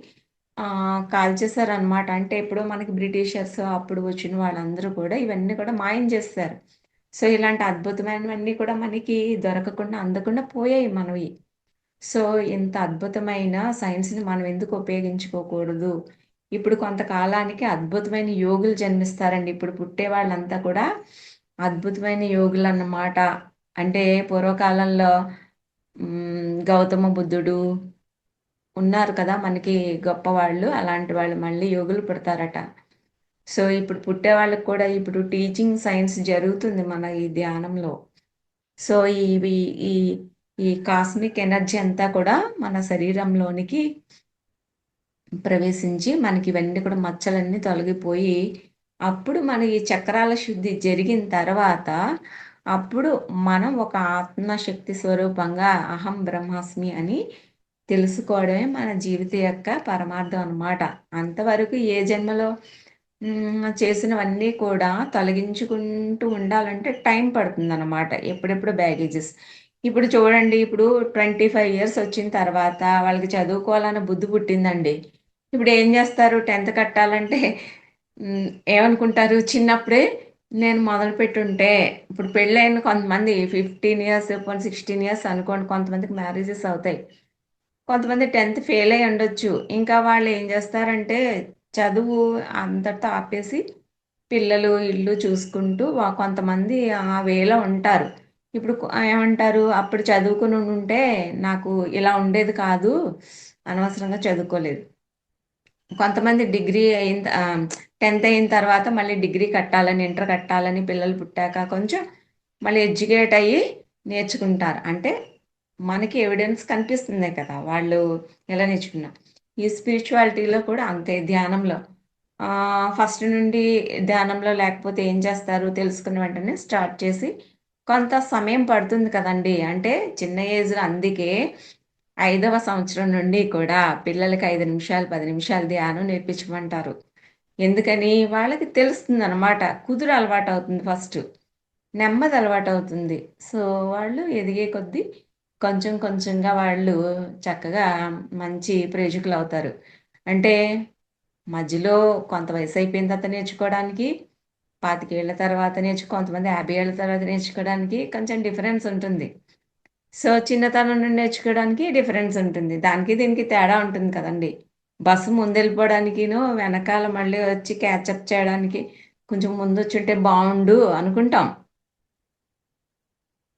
కాల్చేశారనమాట. అంటే ఎప్పుడో మనకి బ్రిటిషర్స్ అప్పుడు వచ్చిన వాళ్ళందరూ కూడా ఇవన్నీ కూడా మాయం చేసేశారు. సో, ఇలాంటి అద్భుతమైనవన్నీ కూడా మనకి దొరకకుండా, అందకుండా పోయాయి మనవి. సో, ఇంత అద్భుతమైన సైన్స్‌ని మనం ఎందుకు ఉపయోగించుకోకూడదు? ఇప్పుడు కొంతకాలానికి అద్భుతమైన యోగులు జన్మిస్తారండి. ఇప్పుడు పుట్టే వాళ్ళంతా కూడా అద్భుతమైన యోగులన్నమాట. అంటే పూర్వకాలంలో గౌతమ బుద్ధుడు ఉన్నారు కదా! మనకి గొప్పవాళ్ళు. అలాంటి వాళ్ళు మళ్ళీ యోగులు పుడతారట. సో, ఇప్పుడు పుట్టే వాళ్ళకి కూడా ఇప్పుడు టీచింగ్ సైన్స్ జరుగుతుంది మన ఈ ధ్యానంలో. సో, ఇవి ఈ ఈ కాస్మిక్ ఎనర్జీ అంతా కూడా మన శరీరంలోనికి ప్రవేశించి మనకివన్నీ కూడా మచ్చలన్నీ తొలగిపోయి, అప్పుడు మన ఈ చక్రాల శుద్ధి జరిగిన తర్వాత, అప్పుడు మనం ఒక ఆత్మశక్తి స్వరూపంగా అహం బ్రహ్మాస్మి అని తెలుసుకోవడమే మన జీవిత యొక్క పరమార్థం అన్నమాట. అంతవరకు ఏ జన్మలో చేసినవన్నీ కూడా తొలగించుకుంటూ ఉండాలంటే టైం పడుతుందన్నమాట. ఎప్పుడెప్పుడు బ్యాగేజెస్. ఇప్పుడు చూడండి, ఇప్పుడు 25 ఇయర్స్ వచ్చిన తర్వాత వాళ్ళకి చదువుకోవాలన్న బుద్ధి పుట్టిందండి. ఇప్పుడేం జేస్తారు 10థ్ కట్టాలంటే ఏమనుకుంటారు చిన్నప్పుడే నేను మొదలుపెట్టుంటే ఇప్పుడు పెళ్ళైన కొంతమంది 15 ఇయర్స్, పోనీ 16 ఇయర్స్ అనుకోండి కొంతమందికి మ్యారేజెస్ అవుతాయి. కొంతమంది 10థ్ ఫెయిల్ అయ్యుండొచ్చు. ఇంకా వాళ్ళేం జేస్తారంటే చదువు అంతటితో ఆపేసి పిల్లలు ఇల్లు చూసుకుంటూ కొంతమంది ఆ వేలో ఉంటారు. ఇప్పుడు ఏమంటారు, అప్పుడు చదువుకుని ఉంటే నాకు ఇలా ఉండేది కాదు, అనవసరంగా చదువుకోలేదు. కొంతమంది డిగ్రీ 10th అయిన తర్వాత మళ్ళీ డిగ్రీ కట్టాలని, ఇంటర్ కట్టాలని, పిల్లలు పుట్టాక కొంచెం మళ్ళీ ఎడ్యుకేట్ అయ్యి నేర్చుకుంటారు. అంటే మనకి ఎవిడెన్స్ కనిపిస్తుంది కదా వాళ్ళు ఎలా నేర్చుకున్నా. ఈ స్పిరిచువాలిటీలో కూడా అంతే, ధ్యానంలో ఫస్ట్ నుండి ధ్యానంలో లేకపోతే ఏం చేస్తారు తెలుసుకున్న వెంటనే స్టార్ట్ చేసి కొంత సమయం పడుతుంది కదండి. అంటే చిన్న ఏజ్లో, అందుకే 5వ సంవత్సరం నుండి కూడా పిల్లలకి 5 నిమిషాలు 10 నిమిషాలు ధ్యానం నేర్పించమంటారు. ఎందుకని వాళ్ళకి తెలుస్తుంది అనమాట. కుదురు అలవాటు అవుతుంది ఫస్ట్, నెమ్మది అలవాటు అవుతుంది. సో వాళ్ళు ఎదిగే కొద్దీ కొంచెం కొంచెంగా వాళ్ళు చక్కగా మంచి ప్రయోజకులు అవుతారు. అంటే మధ్యలో కొంత వయసు అయిపోయిన తర్వాత నేర్చుకోవడానికి, 25 ఏళ్ల తర్వాత కొంతమంది 50 ఏళ్ల తర్వాత నేర్చుకోవడానికి కొంచెం డిఫరెన్స్ ఉంటుంది. సో చిన్నతనం నుండి నేర్చుకోవడానికి డిఫరెన్స్ ఉంటుంది. దానికి దీనికి తేడా ఉంటుంది కదండి. బస్సు ముందెళ్ళిపోవడానికిను, వెనకాల మళ్ళీ వచ్చి క్యాచప్ చేయడానికి కొంచెం ముందొచ్చుంటే బావుండు అనుకుంటాం.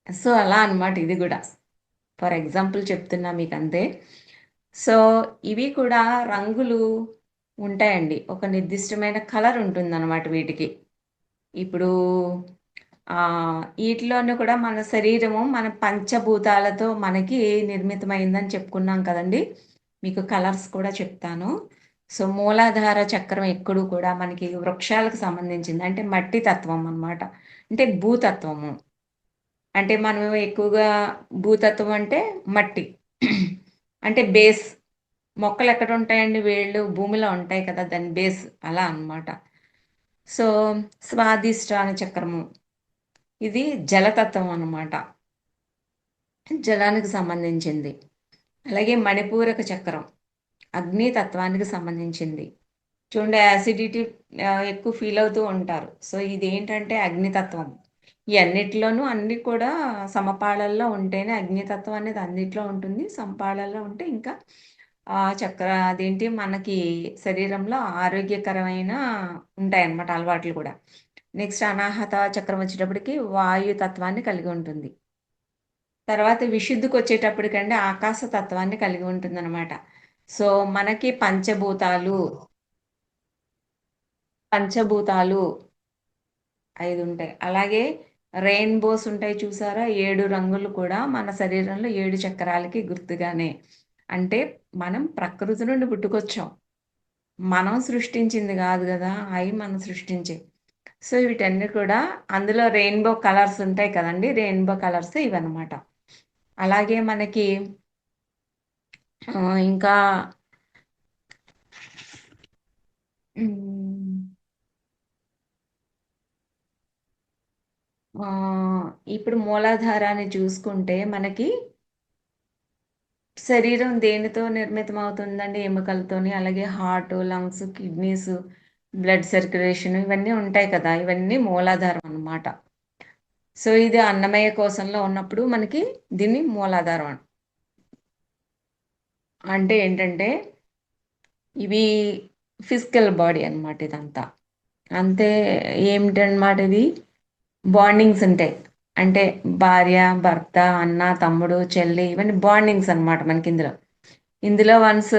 సో అలా అనమాట ఇది గూడా. ఫర్ ఎగ్జాంపుల్ చెప్తున్నా మీకంతే. సో ఇవి కూడా రంగులు ఉంటాయండి. ఒక నిర్దిష్టమైన కలర్ ఉంటుందన్నమాట వీటికి. ఇప్పుడు ఈటిలోను కూడా మన శరీరము మన పంచభూతాలతో మనకి నిర్మితమైందని చెప్పుకున్నాం కదండీ! మీకు కలర్స్ కూడా చెప్తాను. సో మూలాధార చక్రం ఎప్పుడూ కూడా మనకి వృక్షాలకు సంబంధించింది. అంటే మట్టి తత్వం అన్నమాట. అంటే భూతత్వము. అంటే మనం ఎక్కువగా భూతత్వం అంటే మట్టి. అంటే బేస్. మొక్కలెక్కడుంటాయండి? వేళ్ళు భూమిలో ఉంటాయి కదా! దాని బేస్ అలా అన్నమాట. సో స్వాదిష్టాన చక్రము. ఇది జలతత్వం అన్నమాట. జలానికి సంబంధించింది. అలాగే మణిపూరక చక్రం అగ్ని తత్వానికి సంబంధించింది. చూడండి, యాసిడిటీ ఎక్కువ ఫీల్ అవుతూ ఉంటారు. సో ఇదేంటంటే అగ్నితత్వం. ఈ అన్నిటిలోనూ అన్నీ కూడా సమపాళల్లో ఉంటేనే అగ్నితత్వం అనేది అన్నిట్లో ఉంటుంది. సమపాళల్లో ఉంటే ఇంకా చక్ర అదేంటి మనకి శరీరంలో ఆరోగ్యకరమైన ఉంటాయన్నమాట అలవాట్లు కూడా. నెక్స్ట్ అనాహత చక్రం వచ్చేటప్పటికి వాయు తత్వాన్ని కలిగి ఉంటుంది. తర్వాత విశుద్ధికొచ్చేటప్పటికండి ఆకాశ తత్వాన్ని కలిగి ఉంటుందన్నమాట. సో మనకి పంచభూతాలు 5 ఉంటాయి. అలాగే రెయిన్‌బోస్ ఉంటాయి చూసారా? 7 రంగులు కూడా మన శరీరంలో 7 చక్రాలకి గుర్తుగానే. అంటే మనం ప్రకృతి నుండి పుట్టుకొచ్చాం. మనం సృష్టించింది గాదు గదా! అయి మనం సృష్టించేయి. సో వీటన్నీ కూడా అందులో రెయిన్‌బో కలర్స్ ఉంటాయి కదండీ! రెయిన్‌బో కలర్స్ ఇవన్నమాట. అలాగే మనకి ఇంకా హ్మ్. ఆహ్, ఇప్పుడు మూలాధారాన్ని చూసుకుంటే మనకి శరీరం దేనితో నిర్మితమవుతుందండి? ఎముకలతోని. అలాగే heart, lungs, kidneys, blood circulation ఇవన్నీ ఉంటాయి కదా! ఇవన్నీ మూలాధారం అన్నమాట. సో ఇది అన్నమయ కోశంలో ఉన్నప్పుడు మనకి దీన్ని మూలాధారం అంటే ఏంటంటే ఇవి ఫిజికల్ బాడీ అన్నమాట ఇదంతా. అంతే ఏమిటన్నమాట ఇది? బాండింగ్స్ ఉంటాయి. అంటే భార్య, భర్త, అన్న, తమ్ముడు, చెల్లి ఇవన్నీ బాండింగ్స్ అన్నమాట మనకిందులో. ఇందులో వన్స్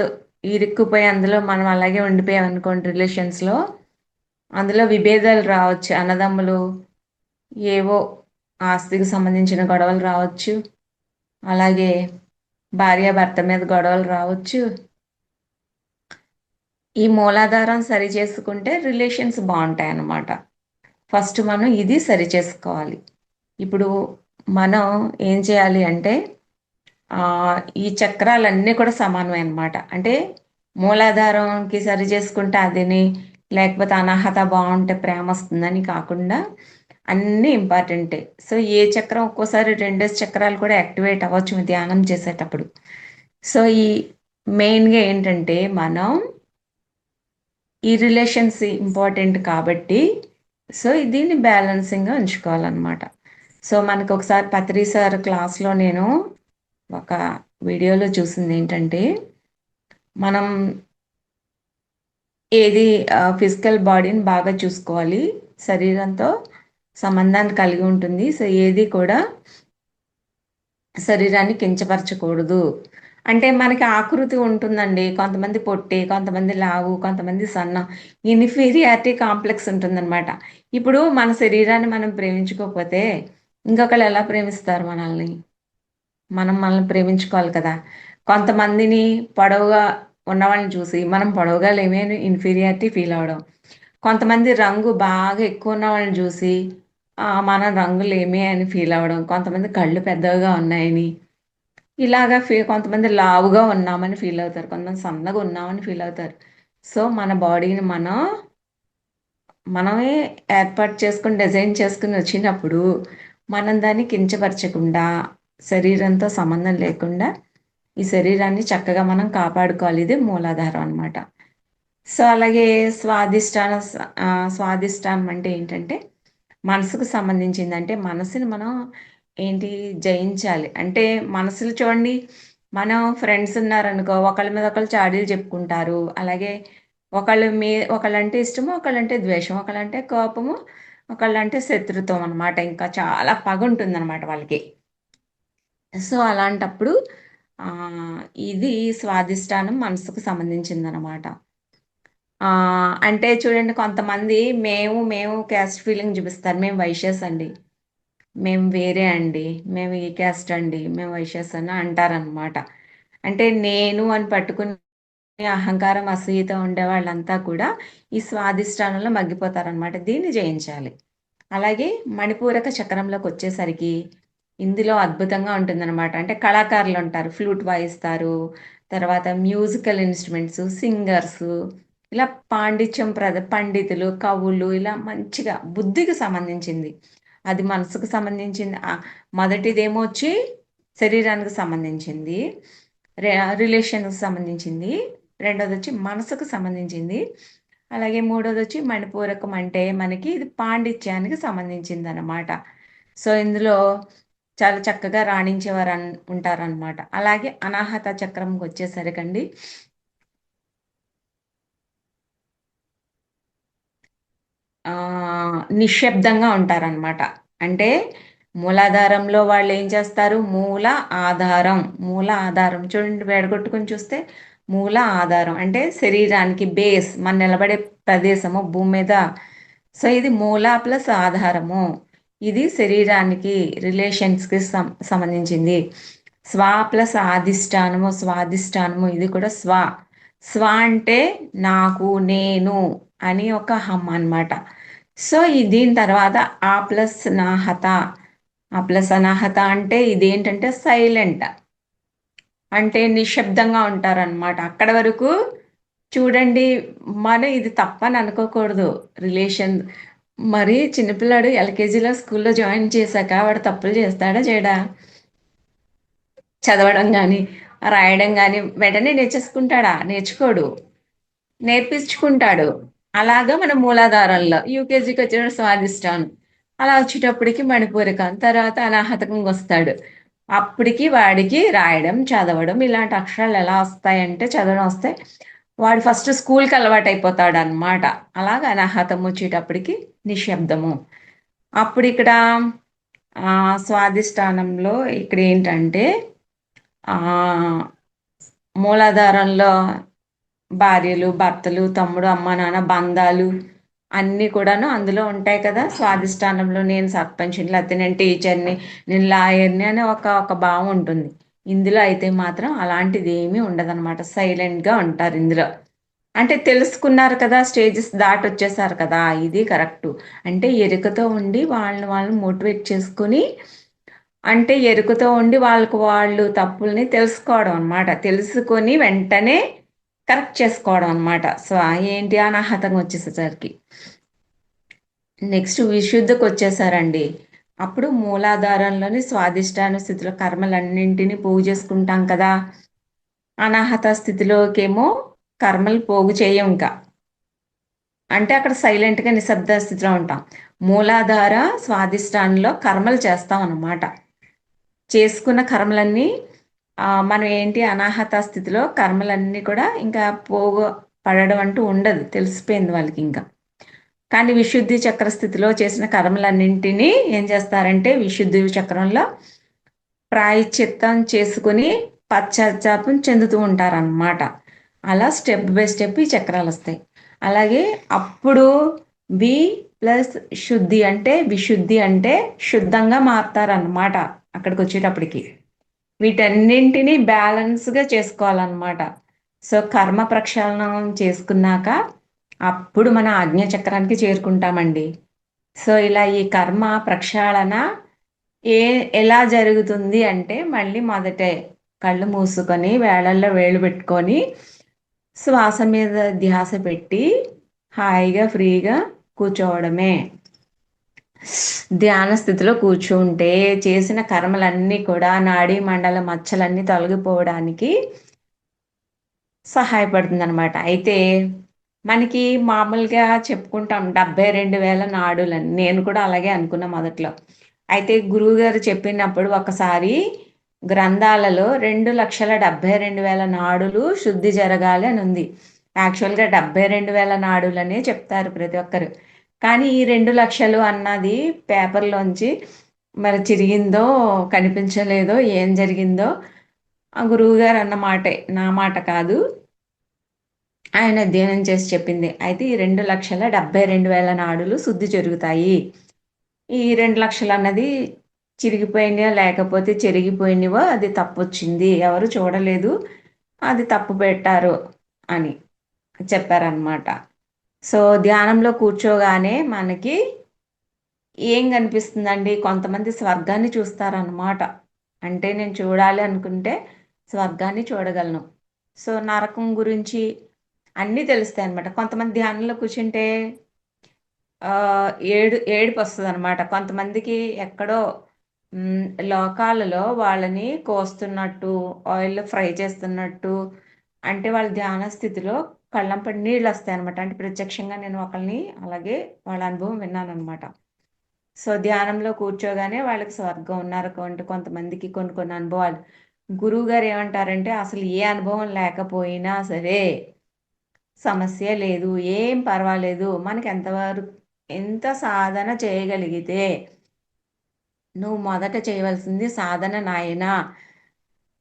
ఇరుక్కుపోయి అందులో మనం అలాగే ఉండిపోయామనుకోండి రిలేషన్స్‌లో, అందులో విభేదాలు రావచ్చు. అన్నదమ్ములు ఏవో ఆస్తికి సంబంధించిన గొడవలు రావచ్చు. అలాగే భార్యాభర్త మీద గొడవలు రావచ్చు. ఈ మూలాధారం సరి చేసుకుంటే రిలేషన్స్ బావుంటాయన్నమాట. ఫస్ట్ మనం ఇది సరి చేసుకోవాలి. ఇప్పుడు మనం ఏం చేయాలి అంటే ఈ చక్రాలన్నీ కూడా సమానమే అన్నమాట. అంటే మూలాధారంకి సరి చేసుకుంటే అదని, లేకపోతే అనాహత బావుంటే ప్రేమొస్తుందని కాకుండా అన్నీ ఇంపార్టెంటే. సో ఏ చక్రం ఒక్కోసారి 2 చక్రాలు కూడా యాక్టివేట్ అవ్వచ్చు ధ్యానం చేసేటప్పుడు. సో ఈ మెయిన్‌గా ఏంటంటే మనం ఈ రిలేషన్స్ ఇంపార్టెంట్ కాబట్టి సో దీన్ని బ్యాలెన్సింగ్‌గా ఉంచుకోవాలన్నమాట. సో మనకొకసారి పత్రి సార్ క్లాస్‌లో నేను ఒక వీడియోలో చూసిందేంటంటే, మనం ఏది ఫిజికల్ బాడీని బాగా చూసుకోవాలి. శరీరంతో సంబంధాన్ని కలిగి ఉంటుంది. సో ఏది కూడా శరీరాన్ని కించపరచకూడదు. అంటే మనకి ఆకృతి ఉంటుందండి. కొంతమంది పొట్టి, కొంతమంది లావు, కొంతమంది సన్నం. ఇన్ఫీరియారిటీ కాంప్లెక్స్ ఉంటుందన్నమాట. ఇప్పుడు మన శరీరాన్ని మనం ప్రేమించుకోకపోతే ఇంకొకళ్ళు ఎలా ప్రేమిస్తారు మనల్ని? మనం మనల్ని ప్రేమించుకోవాలి కదా! కొంతమందిని పొడవుగా ఉన్నవాళ్ళని చూసి మనం పొడవుగా లేమే అని ఇన్ఫీరియారిటీ ఫీల్ అవ్వడం. కొంతమంది రంగు బాగా ఎక్కువ ఉన్న వాళ్ళని చూసి మనం రంగులేమే అని ఫీల్ అవ్వడం. కొంతమంది కళ్ళు పెద్దగా ఉన్నాయని ఇలాగా కొంతమంది లావుగా ఉన్నామని ఫీల్ అవుతారు. కొంతమంది సన్నగా ఉన్నామని ఫీల్ అవుతారు. సో మన బాడీని మనమే ఏర్పాటు చేసుకొని డిజైన్ చేసుకుని వచ్చినప్పుడు మనం దాన్ని కించపరచకుండా శరీరంతో సంబంధం లేకుండా ఈ శరీరాన్ని చక్కగా మనం కాపాడుకోవాలి. ఇది మూలాధారం అన్నమాట. సో అలాగే స్వాదిష్టానం అంటే ఏంటంటే మనసుకు సంబంధించింది. అంటే మనసుని మనం ఏంటి జయించాలి. అంటే మనసులు చూడండి, మనం ఫ్రెండ్స్ ఉన్నారనుకో ఒకళ్ళ మీద ఒకళ్ళు చాడీలు చెప్పుకుంటారు. అలాగే ఒకళ్ళంటే ఇష్టము, ఒకళ్ళంటే ద్వేషం, ఒకళ్ళంటే కోపము, ఒకళ్ళంటే శత్రుత్వం అనమాట. ఇంకా చాలా పగ ఉంటుందన్నమాట వాళ్ళకి. సో అలాంటప్పుడు ఇది స్వాదిష్టానం మనసుకు సంబంధించిందనమాట. అంటే చూడండి, కొంతమంది మేము క్యాస్ట్ ఫీలింగ్ చూపిస్తారు. మేము వైశ్యాస్ అండి, మేము వేరే అండి, మేము ఈ క్యాస్ట్ అండి, మేము వైశ్యాస్ అని అంటారనమాట. అంటే నేను అని పట్టుకుని అహంకారం అసూయతో ఉండే వాళ్ళంతా కూడా ఈ స్వాదిష్టానంలో మగ్గిపోతారనమాట. దీన్ని జయించాలి. అలాగే మణిపూరక చక్రంలోకి వచ్చేసరికి ఇందులో అద్భుతంగా ఉంటుందన్నమాట. అంటే కళాకారులు ఉంటారు, ఫ్లూట్ వాయిస్తారు, తర్వాత మ్యూజికల్ ఇన్స్ట్రుమెంట్స్, సింగర్స్, ఇలా పాండిత్యం పండితులు, కవులు, ఇలా మంచిగా బుద్ధికి సంబంధించింది, అది మనసుకు సంబంధించింది. మొదటిదేమో వచ్చి శరీరానికి సంబంధించింది, రిలేషన్కి సంబంధించింది. రెండోది వచ్చి మనసుకు సంబంధించింది. అలాగే మూడోది వచ్చి మణిపూరకం, అంటే మనకి ఇది పాండిత్యానికి సంబంధించింది అనమాట. సో ఇందులో చాలా చక్కగా రాణించేవారు ఉంటారనమాట. అలాగే అనాహత చక్రంకి వచ్చేసరికండి నిశ్శబ్దంగా ఉంటారనమాట. అంటే మూలాధారంలో వాళ్ళు ఏం చేస్తారు? మూల ఆధారం చూడండి, వేడగొట్టుకుని చూస్తే మూల ఆధారం అంటే శరీరానికి బేస్, మన నిలబడే ప్రదేశము భూమి మీద. సో ఇది మూల ప్లస్ ఆధారము. ఇది శరీరానికి, రిలేషన్స్కి సంబంధించింది. స్వ ప్లస్ స్వాధిష్టానము, ఇది కూడా స్వ అంటే నాకు, నేను అని ఒక హమ్ అన్నమాట. సో దీని తర్వాత ఆ ప్లస్ అనాహత అంటే ఇదేంటంటే సైలెంట్, అంటే నిశ్శబ్దంగా ఉంటారనమాట. అక్కడ వరకు చూడండి, మనం ఇది తప్పని అనుకోకూడదు. రిలేషన్ మరి చిన్నపిల్లాడు ఎల్కేజీలో స్కూల్లో జాయిన్ చేశాక వాడు తప్పులు చేస్తాడా చేయడా? చదవడం కానీ రాయడం కానీ వెంటనే నేర్చేసుకుంటాడా? నేర్చుకోడు, నేర్పించుకుంటాడు. అలాగా మన మూలాధారంలో యూకేజీకి వచ్చిన స్వాదిష్టానం, అలా వచ్చేటప్పటికి మణిపూరకం, తర్వాత అనాహతకం వస్తాడు. అప్పటికి వాడికి రాయడం చదవడం ఇలాంటి అక్షరాలు ఎలా వస్తాయంటే, చదవడం వస్తే వాడు ఫస్ట్ స్కూల్కి అలవాటు అయిపోతాడు అనమాట. అలాగా అనాహతం వచ్చేటప్పటికి నిశ్శబ్దము. అప్పుడు ఇక్కడ స్వాదిష్టానంలో ఇక్కడ ఏంటంటే మూలాధారంలో భార్యలు, భర్తలు, తమ్ముడు, అమ్మ, నాన్న, బంధాలు అన్నీ కూడాను అందులో ఉంటాయి కదా. స్వాదిష్టానంలో నేను సర్పంచ్ని, లేకపోతే నేను టీచర్ని, నేను లాయర్ని అని ఒక భావం ఉంటుంది. ఇందులో అయితే మాత్రం అలాంటిది ఏమీ ఉండదన్నమాట. సైలెంట్గా ఉంటారు ఇందులో. అంటే తెలుసుకున్నారు కదా, స్టేజెస్ దాటి వచ్చేసారు కదా, ఇది కరెక్టు. అంటే ఎరుకతో ఉండి వాళ్ళని మోటివేట్ చేసుకుని, అంటే ఎరుకతో ఉండి వాళ్ళు తప్పుల్ని తెలుసుకోవడం అనమాట. తెలుసుకొని వెంటనే కరెక్ట్ చేసుకోవడం అనమాట. సో ఏంటి అనాహతంగా వచ్చేసేసరికి నెక్స్ట్ విశుద్ధకు వచ్చేసారండి. అప్పుడు మూలాధారంలోని స్వాదిష్టాన స్థితిలో కర్మలన్నింటినీ పోగు చేసుకుంటాం కదా. అనాహత స్థితిలోకేమో కర్మలు పోగు చేయం ఇంకా. అంటే అక్కడ సైలెంట్గా నిశ్శబ్ద స్థితిలో ఉంటాం. మూలాధార స్వాదిష్టానంలో కర్మలు చేస్తాం అన్నమాట. చేసుకున్న కర్మలన్నీ మనం ఏంటి అనాహత స్థితిలో కర్మలన్నీ కూడా ఇంకా పోగు పడడం అంటూ ఉండదు, తెలిసిపోయింది వాళ్ళకి ఇంకా. కానీ విశుద్ధి చక్ర స్థితిలో చేసిన కర్మలన్నింటినీ ఏం చేస్తారంటే విశుద్ధి చక్రంలో ప్రాయశ్చిత్తం చేసుకుని పశ్చాత్తాపం చెందుతూ ఉంటారన్నమాట. అలా స్టెప్ బై స్టెప్ ఈ చక్రాలు వస్తాయి. అలాగే అప్పుడు వి ప్లస్ శుద్ధి అంటే విశుద్ధి అంటే శుద్ధంగా మారుతారన్నమాట. అక్కడికి వచ్చేటప్పటికి వీటన్నింటినీ బ్యాలెన్స్గా చేసుకోవాలన్నమాట. సో కర్మ ప్రక్షాళనం చేసుకున్నాక అప్పుడు మన ఆజ్ఞాచక్రానికి చేరుకుంటామండి. సో ఇలా ఈ కర్మ ప్రక్షాళన ఎలా జరుగుతుంది అంటే మళ్ళీ మొదటే కళ్ళు మూసుకొని వేళల్లో వేళ్ళు పెట్టుకొని శ్వాస మీద ధ్యాస పెట్టి హాయిగా ఫ్రీగా కూర్చోవడమే. ధ్యాన స్థితిలో కూర్చుంటే చేసిన కర్మలన్నీ కూడా నాడీ మండల మచ్చలన్నీ తొలగిపోవడానికి సహాయపడుతుంది అనమాట. అయితే మనకి మామూలుగా చెప్పుకుంటాం 72,000 నాడులని. నేను కూడా అలాగే అనుకున్నా మొదట్లో. అయితే గురువుగారు చెప్పినప్పుడు ఒకసారి గ్రంథాలలో 2,72,000 నాడులు శుద్ధి జరగాలి అని ఉంది. యాక్చువల్గా 72,000 నాడులనే చెప్తారు ప్రతి ఒక్కరు. కానీ ఈ 2,00,000 అన్నది పేపర్లోంచి మరి చిరిగిందో కనిపించలేదో ఏం జరిగిందో ఆ గురువుగారు అన్న మాటే, నా మాట కాదు, ఆయన అధ్యయనం చేసి చెప్పింది. అయితే ఈ 2,72,000 నాడులు శుద్ధి జరుగుతాయి. ఈ 2,00,000 అన్నది చిరిగిపోయినాయో లేకపోతే చెరిగిపోయినవో అది తప్పొచ్చింది, ఎవరు చూడలేదు, అది తప్పు పెట్టారు అని చెప్పారనమాట. సో ధ్యానంలో కూర్చోగానే మనకి ఏం కనిపిస్తుందండి, కొంతమంది స్వర్గాన్ని చూస్తారనమాట. అంటే నేను చూడాలి అనుకుంటే స్వర్గాన్ని చూడగలను. సో నరకం గురించి అన్నీ తెలుస్తాయి అనమాట. కొంతమంది ధ్యానంలో కూర్చుంటే ఏడుపు వస్తుంది అనమాట. కొంతమందికి ఎక్కడో లోకాలలో వాళ్ళని కోస్తున్నట్టు, ఆయిల్లో ఫ్రై చేస్తున్నట్టు, అంటే వాళ్ళ ధ్యాన స్థితిలో కళ్ళంపడి నీళ్ళు వస్తాయి అనమాట. అంటే ప్రత్యక్షంగా నేను ఒకరిని అలాగే వాళ్ళ అనుభవం విన్నాను అనమాట. సో ధ్యానంలో కూర్చోగానే వాళ్ళకి స్వర్గం నరకం అంటే కొంతమందికి కొన్ని కొన్ని అనుభవాలు. గురువు గారు ఏమంటారంటే అసలు ఏ అనుభవం లేకపోయినా సరే సమస్య లేదు, ఏం పర్వాలేదు, మనకి ఎంతవరకు ఎంత సాధన చేయగలిగితే, నువ్వు మొదట చేయవలసింది సాధన నాయనా,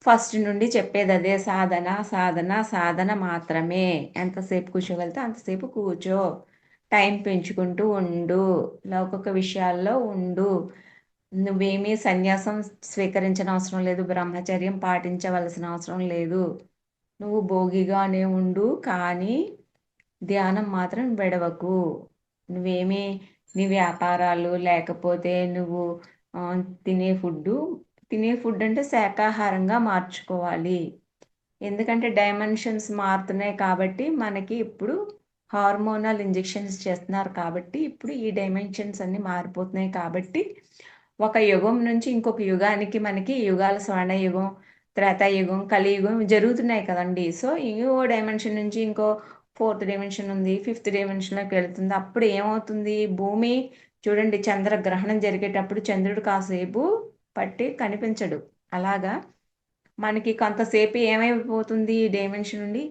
ఫస్ట్ నుండి చెప్పేది అదే, సాధన సాధన సాధన మాత్రమే. ఎంతసేపు కూర్చోగలితే అంతసేపు కూర్చో, టైం పెంచుకుంటూ ఉండు, లౌకిక విషయాల్లో ఉండు, నువ్వేమీ సన్యాసం స్వీకరించిన అవసరం లేదు, బ్రహ్మచర్యం పాటించవలసిన అవసరం లేదు, నువ్వు భోగిగానే ఉండు, కానీ ధ్యానం మాత్రం విడవకు. నువ్వేమీ నీ వ్యాపారాలు లేకపోతే నువ్వు తినే ఫుడ్ అంటే శాకాహారంగా మార్చుకోవాలి. ఎందుకంటే డైమెన్షన్స్ మారుతున్నాయి కాబట్టి మనకి ఇప్పుడు హార్మోనల్ ఇంజెక్షన్స్ చేస్తున్నారు కాబట్టి ఇప్పుడు ఈ డైమెన్షన్స్ అన్నీ మారిపోతున్నాయి కాబట్టి ఒక యుగం నుంచి ఇంకొక యుగానికి మనకి యుగాల స్వర్ణయుగం, త్రేతాయుగం, కలియుగం జరుగుతున్నాయి కదండి. సో ఇంకో డైమెన్షన్ నుంచి ఇంకో ఫోర్త్ డైమెన్షన్ ఉంది, ఫిఫ్త్ డైమెన్షన్లోకి వెళ్తుంది. అప్పుడు ఏమవుతుంది, భూమి చూడండి చంద్రగ్రహణం జరిగేటప్పుడు చంద్రుడు కాసేపు పట్టి కనిపించడు. అలాగా మనకి కొంతసేపు ఏమైపోతుంది ఈ డైమెన్షన్ నుండి,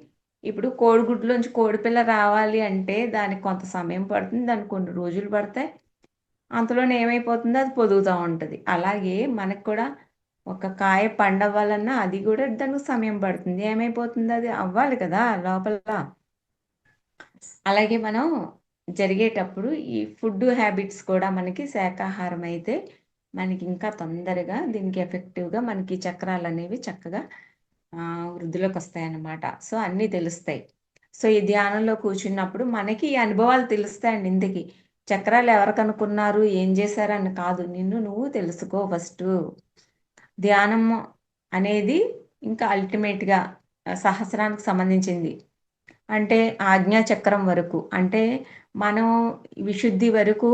ఇప్పుడు కోడిగుడ్లోంచి కోడిపిల్ల రావాలి అంటే దానికి కొంత సమయం పడుతుంది, దానికి కొన్ని రోజులు పడతాయి, అంతలోనే ఏమైపోతుందో అది పొదుగుతూ ఉంటుంది. అలాగే మనకు కూడా ఒక కాయ పండవ్వాలన్నా అది కూడా దానికి సమయం పడుతుంది, ఏమైపోతుంది అది అవ్వాలి కదా లోపల. అలాగే మనం జరిగేటప్పుడు ఈ ఫుడ్ హ్యాబిట్స్ కూడా మనకి శాకాహారం అయితే మనకి ఇంకా తొందరగా దీనికి ఎఫెక్టివ్గా మనకి చక్రాలు అనేవి చక్కగా వృద్ధిలోకి వస్తాయన్నమాట. సో అన్నీ తెలుస్తాయి. సో ఈ ధ్యానంలో కూర్చున్నప్పుడు మనకి ఈ అనుభవాలు తెలుస్తాయండి. ఇందుకి చక్రాలు ఎవరు కనుక్కున్నారు, ఏం చేశారని కాదు, నిన్ను నువ్వు తెలుసుకో ఫస్ట్. ధ్యానం అనేది ఇంకా అల్టిమేట్గా సహస్రానికి సంబంధించింది. అంటే ఆజ్ఞాచక్రం వరకు, అంటే మనం విశుద్ధి వరకు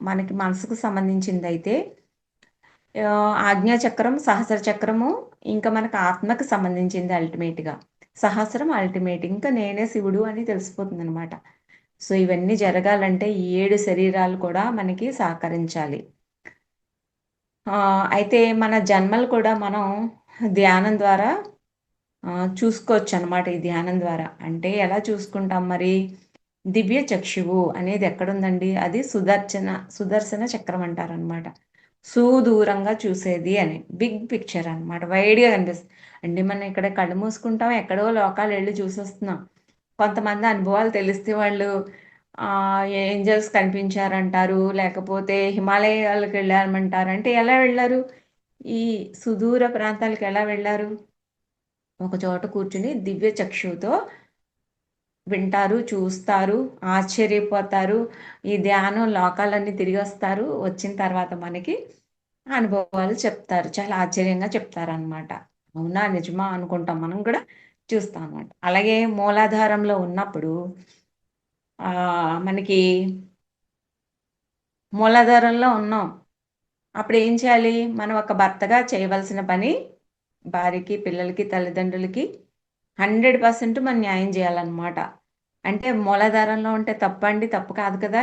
మనకి మనసుకు సంబంధించింది అయితే, ఆజ్ఞాచక్రం సహస్ర చక్రము ఇంకా మనకు ఆత్మకు సంబంధించింది అల్టిమేట్గా. సహస్రం అల్టిమేట్, ఇంకా నేనే శివుడు అని తెలిసిపోతుంది అనమాట. సో ఇవన్నీ జరగాలంటే ఈ 7 శరీరాలు కూడా మనకి సహకరించాలి. అయితే మన జన్మలు కూడా మనం ధ్యానం ద్వారా చూసుకోవచ్చు అనమాట. ఈ ధ్యానం ద్వారా అంటే ఎలా చూసుకుంటాం మరి, దివ్య చక్షువు అనేది ఎక్కడుందండి? అది సుదర్శన చక్రం అంటారనమాట. సుదూరంగా చూసేది అని. బిగ్ పిక్చర్ అనమాట. వైడ్‌గా కనిపిస్తుంది. అంటే మనం ఇక్కడ కళ్ళు మూసుకుంటాం, ఎక్కడో లోకాలెళ్లి చూసొస్తున్నాం. కొంతమంది అనుభవాలు తెలిస్తే వాళ్ళు ఏంజెల్స్ కనిపించారంటారు, లేకపోతే హిమాలయాలకెళ్ళామంటారు. అంటే ఎలా వెళ్లారు? ఈ సుదూర ప్రాంతాలకు ఎలా వెళ్లారు? ఒక చోట కూర్చొని దివ్య చక్షువుతో వింటారు, చూస్తారు, ఆశ్చర్యపోతారు. ఈ ధ్యానం లోకాలన్నీ తిరిగొస్తారు. వచ్చిన తర్వాత మనకి అనుభవాలు చెప్తారు. చాలా ఆశ్చర్యంగా చెప్తారనమాట. అవునా? నిజమా? అనుకుంటాం. మనం కూడా చూస్తాం అనమాట. అలాగే మూలాధారంలో ఉన్నప్పుడు మనకి మూలాధారంలో ఉన్నాం. అప్పుడు ఏం చేయాలి? మనం ఒక భర్తగా చేయవలసిన పని భార్యకి, పిల్లలకి, తల్లిదండ్రులకి 100% మనం న్యాయం చేయాలన్నమాట. అంటే మూలాధారంలో ఉంటే తప్పండి? తప్పు కాదు కదా!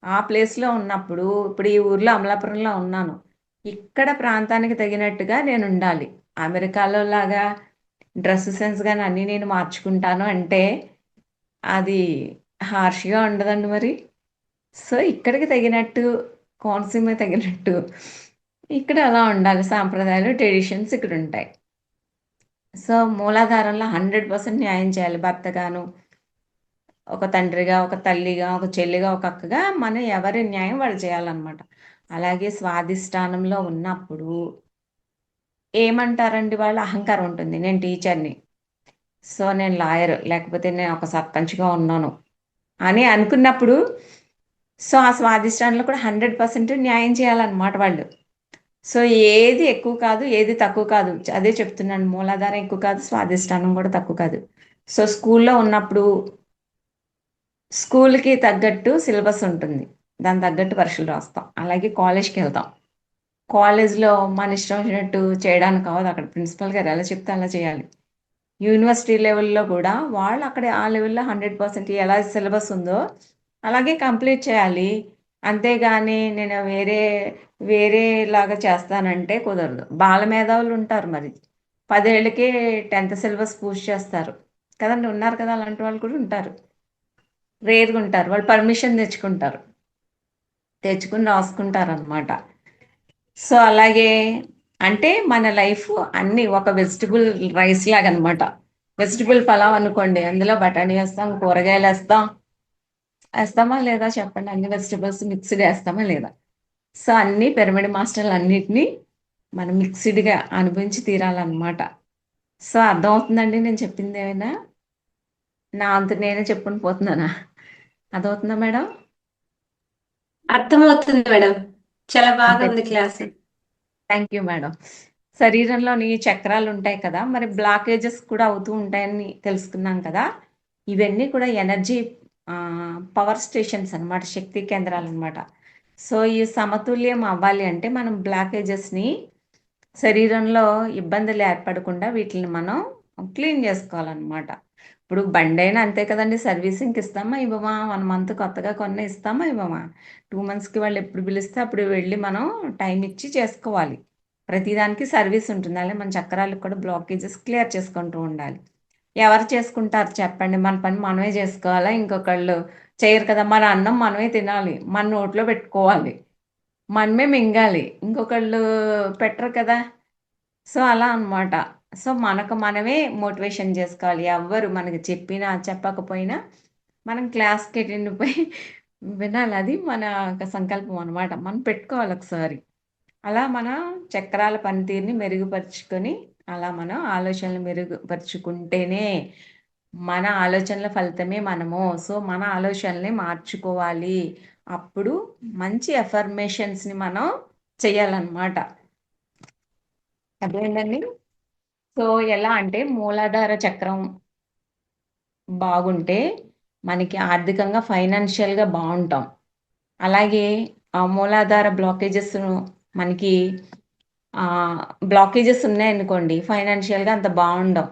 ఆ ప్లేస్‌లో ఉన్నప్పుడు ఇప్పుడు ఈ ఊర్లో అమలాపురంలో ఉన్నాను. ఇక్కడ ప్రాంతానికి తగినట్టుగా నేనుండాలి. అమెరికాలో లాగా డ్రెస్ సెన్స్ గాని అన్నీ నేను మార్చుకుంటాను అంటే అది హార్ష్‌గా ఉండదండి మరి. సో, ఇక్కడికి తగినట్టు కోనసీమకి తగినట్టు ఇక్కడ అలా ఉండాలి. సాంప్రదాయాలు, ట్రెడిషన్స్ ఇక్కడుంటాయి. సో, మూలాధారంలో 100% న్యాయం చేయాలి. భర్తగాను, ఒక తండ్రిగా, ఒక తల్లిగా, ఒక చెల్లిగా, ఒక అక్కగా మనం ఎవరి న్యాయం వాళ్ళు చేయాలనమాట. అలాగే స్వాధిష్టానంలో ఉన్నప్పుడు ఏమంటారండి వాళ్ళు? అహంకారం ఉంటుంది. నేను టీచర్‌ని. సో, నేను లాయర్ లేకపోతే నేను ఒక సర్పంచ్‌గా ఉన్నాను అని అనుకున్నప్పుడు సో, ఆ స్వాధిష్టానంలో కూడా 100% న్యాయం చేయాలన్నమాట వాళ్ళు. సో, ఏది ఎక్కువ కాదు, ఏది తక్కువ కాదు. అదే చెప్తున్నాను. మూలాధారం ఎక్కువ కాదు, స్వాధిష్టానం కూడా తక్కువ కాదు. సో, స్కూల్లో ఉన్నప్పుడు స్కూల్‌కి తగ్గట్టు సిలబస్ ఉంటుంది. దానికి తగ్గట్టు పరీక్షలు రాస్తాం. అలాగే కాలేజ్‌కెళ్తాం. కాలేజ్‌లో మన ఇష్టం వచ్చినట్టు చేయడానికి అవ్వదు. అక్కడ ప్రిన్సిపల్ గారు ఎలా చెప్తే అలా చేయాలి. యూనివర్సిటీ లెవెల్‌లో కూడా వాళ్ళు అక్కడ ఆ లెవెల్‌లో 100% ఎలా సిలబస్ ఉందో అలాగే కంప్లీట్ చేయాలి. అంతేగాని నేను వేరేలాగా చేస్తానంటే కుదరదు. బాల మేధావులు ఉంటారు మరి. 10 ఏళ్ళకే 10థ్ సిలబస్ పూర్తి చేస్తారు. కదండీ! ఉన్నారు కదా! అలాంటి వాళ్ళు కూడా ఉంటారు. రేర్‌గా ఉంటారు. వాళ్ళు పర్మిషన్ తెచ్చుకుంటారు. తెచ్చుకొని రాసుకుంటారనమాట. సో, అలాగే అంటే మన లైఫ్ అన్నీ ఒక వెజిటబుల్ రైస్ లాగనమాట. వెజిటబుల్ పలావ్ అనుకోండి. అందులో బఠానీ ఏస్తాం, కూరగాయలేస్తాం. ఏస్తామా లేదా చెప్పండి? అన్ని వెజిటబుల్స్ మిక్స్‌డ్ ఏస్తామా లేదా? సో, అన్నీ పిరమిడ్ మాస్టర్‌లన్నిటిని మనం మిక్స్‌డ్‌గా అనుభవించి తీరాలనమాట. సో, అర్థమవుతుందండి నేను చెప్పిందేమైనా? నా అంతట నేనే చెప్పుకొని పోతున్నానా? అర్థమవుతుందా మేడం? అర్థమవుతుంది మేడం. చాలా బాగా అంతే. ఉంది క్లాసు. Thank you madam. శరీరంలోని చక్రాలు ఉంటాయి కదా! మరి బ్లాకేజెస్ కూడా అవుతూ ఉంటాయని తెలుసుకున్నాం కదా! ఇవన్నీ కూడా ఎనర్జీ పవర్ స్టేషన్స్ అనమాట. శక్తి కేంద్రాలనమాట. సో, ఈ సమతుల్యం అవ్వాలి అంటే మనం బ్లాకేజెస్‌ని శరీరంలో ఇబ్బందులు ఏర్పడకుండా వీటిని మనం క్లీన్ చేసుకోవాలన్నమాట. ఇప్పుడు బండైనా అంతే కదండీ! సర్వీసింగ్‌కి ఇస్తామా? ఇవ్వమా? 1 మంత్ కొత్తగా కొన్న ఇస్తామా? ఇవ్వమా? 2 మంత్స్‌కి వాళ్ళు ఎప్పుడు పిలిస్తే అప్పుడు వెళ్లి మనం టైం ఇచ్చి చేసుకోవాలి. ప్రతిదానికి సర్వీస్ ఉంటుంది. అలాగే మన చక్రాలకు కూడా బ్లాకేజెస్ క్లియర్ చేసుకుంటూ ఉండాలి. ఎవరు చేసుకుంటారు చెప్పండి? మన పని మనమే చేసుకోవాలా? ఇంకొకళ్ళు చేయరు కదా! మన అన్నం మనమే తినాలి. మన నోట్లో పెట్టుకోవాలి. మనమే మింగాలి. ఇంకొకళ్ళు పెట్టరు కదా! సో, అలా అన్నమాట. సో, మనకు మనమే మోటివేషన్ జేసుకోవాలి. ఎవ్వరు మనకి చెప్పినా, చెప్పకపోయినా మనం క్లాస్‌కి అటెండ్ పోయి వినాలి. అది మన యొక్క సంకల్పం అన్నమాట. మనం పెట్టుకోవాలి ఒకసారి. అలా మన చక్రాల పనితీరుని మెరుగుపరుచుకొని, అలా మనం ఆలోచనలు మెరుగుపరుచుకుంటేనే మన ఆలోచనల ఫలితమే మనము. సో, మన ఆలోచనల్ని మార్చుకోవాలి. అప్పుడు మంచి అఫర్మేషన్స్‌ని మనం చేయాలన్నమాట. అర్థమైందండి? సో, ఎలా అంటే మూలాధార చక్రం బాగుంటే మనకి ఆర్థికంగా, ఫైనాన్షియల్‌గా బావుంటాం. అలాగే మూలాధార బ్లాకేజెస్‌ను మనకి బ్లాకేజెస్ ఉన్నాయనుకోండి ఫైనాన్షియల్‌గా అంత బావుండం.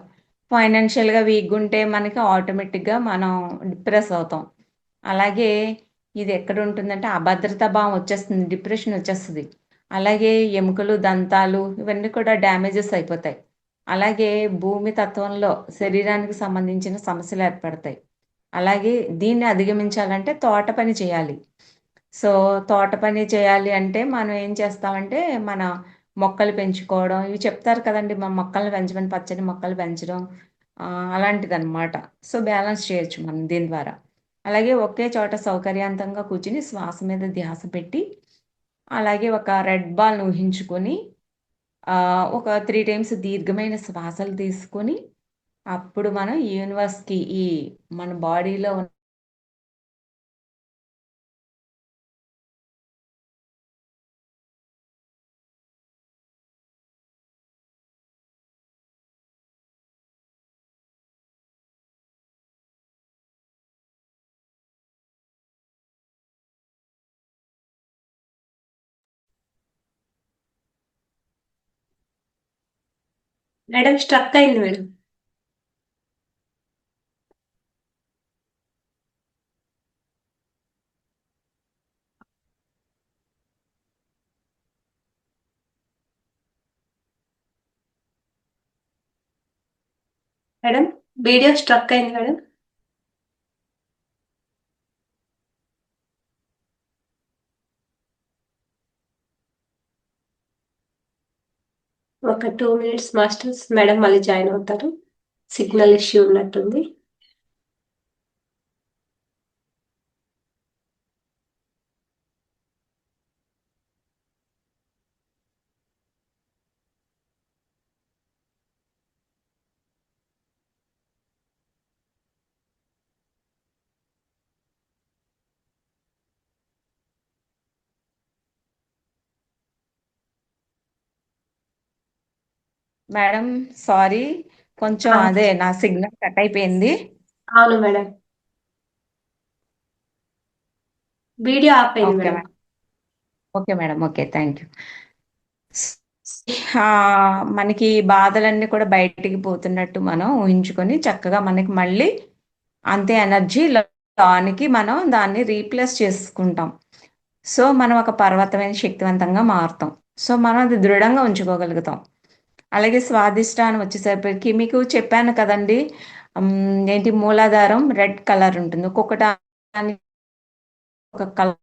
ఫైనాన్షియల్‌గా వీక్‌గుంటే మనకి ఆటోమేటిక్‌గా మనం డిప్రెస్ అవుతాం. అలాగే ఇది ఎక్కడుంటుందంటే అభద్రతా భావం వచ్చేస్తుంది. డిప్రెషన్ వచ్చేస్తది. అలాగే ఎముకలు, దంతాలు ఇవన్నీ కూడా డ్యామేజెస్ అయిపోతాయి. అలాగే భూమి తత్వంలో శరీరానికి సంబంధించిన సమస్యలు ఏర్పడతాయి. అలాగే దీన్ని అధిగమించాలంటే తోట పని చేయాలి. సో తోట పని చేయాలి అంటే మనం ఏం చేస్తామంటే మన మొక్కలు పెంచుకోవడం ఇవి చెప్తారు కదండి, మన మొక్కల్ని పెంచమని, పచ్చని మొక్కలు పెంచడం అలాంటిదన్నమాట. సో బ్యాలెన్స్ చేయొచ్చు మనం దీని ద్వారా. అలాగే ఒకే చోట సౌకర్యవంతంగా కూర్చుని శ్వాస మీద ధ్యాస పెట్టి, అలాగే ఒక రెడ్ బాల్ని ఊహించుకొని ఒక 3 టైమ్స్ దీర్ఘమైన శ్వాసలు తీసుకొని అప్పుడు మనం యూనివర్స్కి ఈ మన బాడీలో ఉన్న మేడం స్ట్రక్ అయింది మేడం. మేడం వీడియో స్ట్రక్ అయింది మేడం. ఒక 2 minutes మాస్టర్స్, మేడం మళ్ళీ జాయిన్ అవుతారు. సిగ్నల్ ఇష్యూ ఉన్నట్టుంది. మేడం సారీ, కొంచెం అదే నా సిగ్నల్ కట్ అయిపోయింది. అవును మేడం, వీడియో ఆఫ్ అయింది okay madam. Madam. Okay madam, okay, thank you. మనకి బాధలన్నీ కూడా బయటికి పోతున్నట్టు మనం ఊహించుకొని చక్కగా మనకి మళ్ళీ అంతే ఎనర్జీ లోనికి మనం దాన్ని రీప్లేస్ చేసుకుంటాం. సో మనం ఒక పర్వతమైన శక్తివంతంగా మారుతాం. సో మనం అది దృఢంగా ఉంచుకోగలుగుతాం. అలాగే స్వాదిష్టానం వచ్చేసరికి మీకు చెప్పాను కదండి, ఏంటి మూలాధారం రెడ్ కలర్ ఉంటుంది, ఒక్కొక్కటి ఒక కలర్.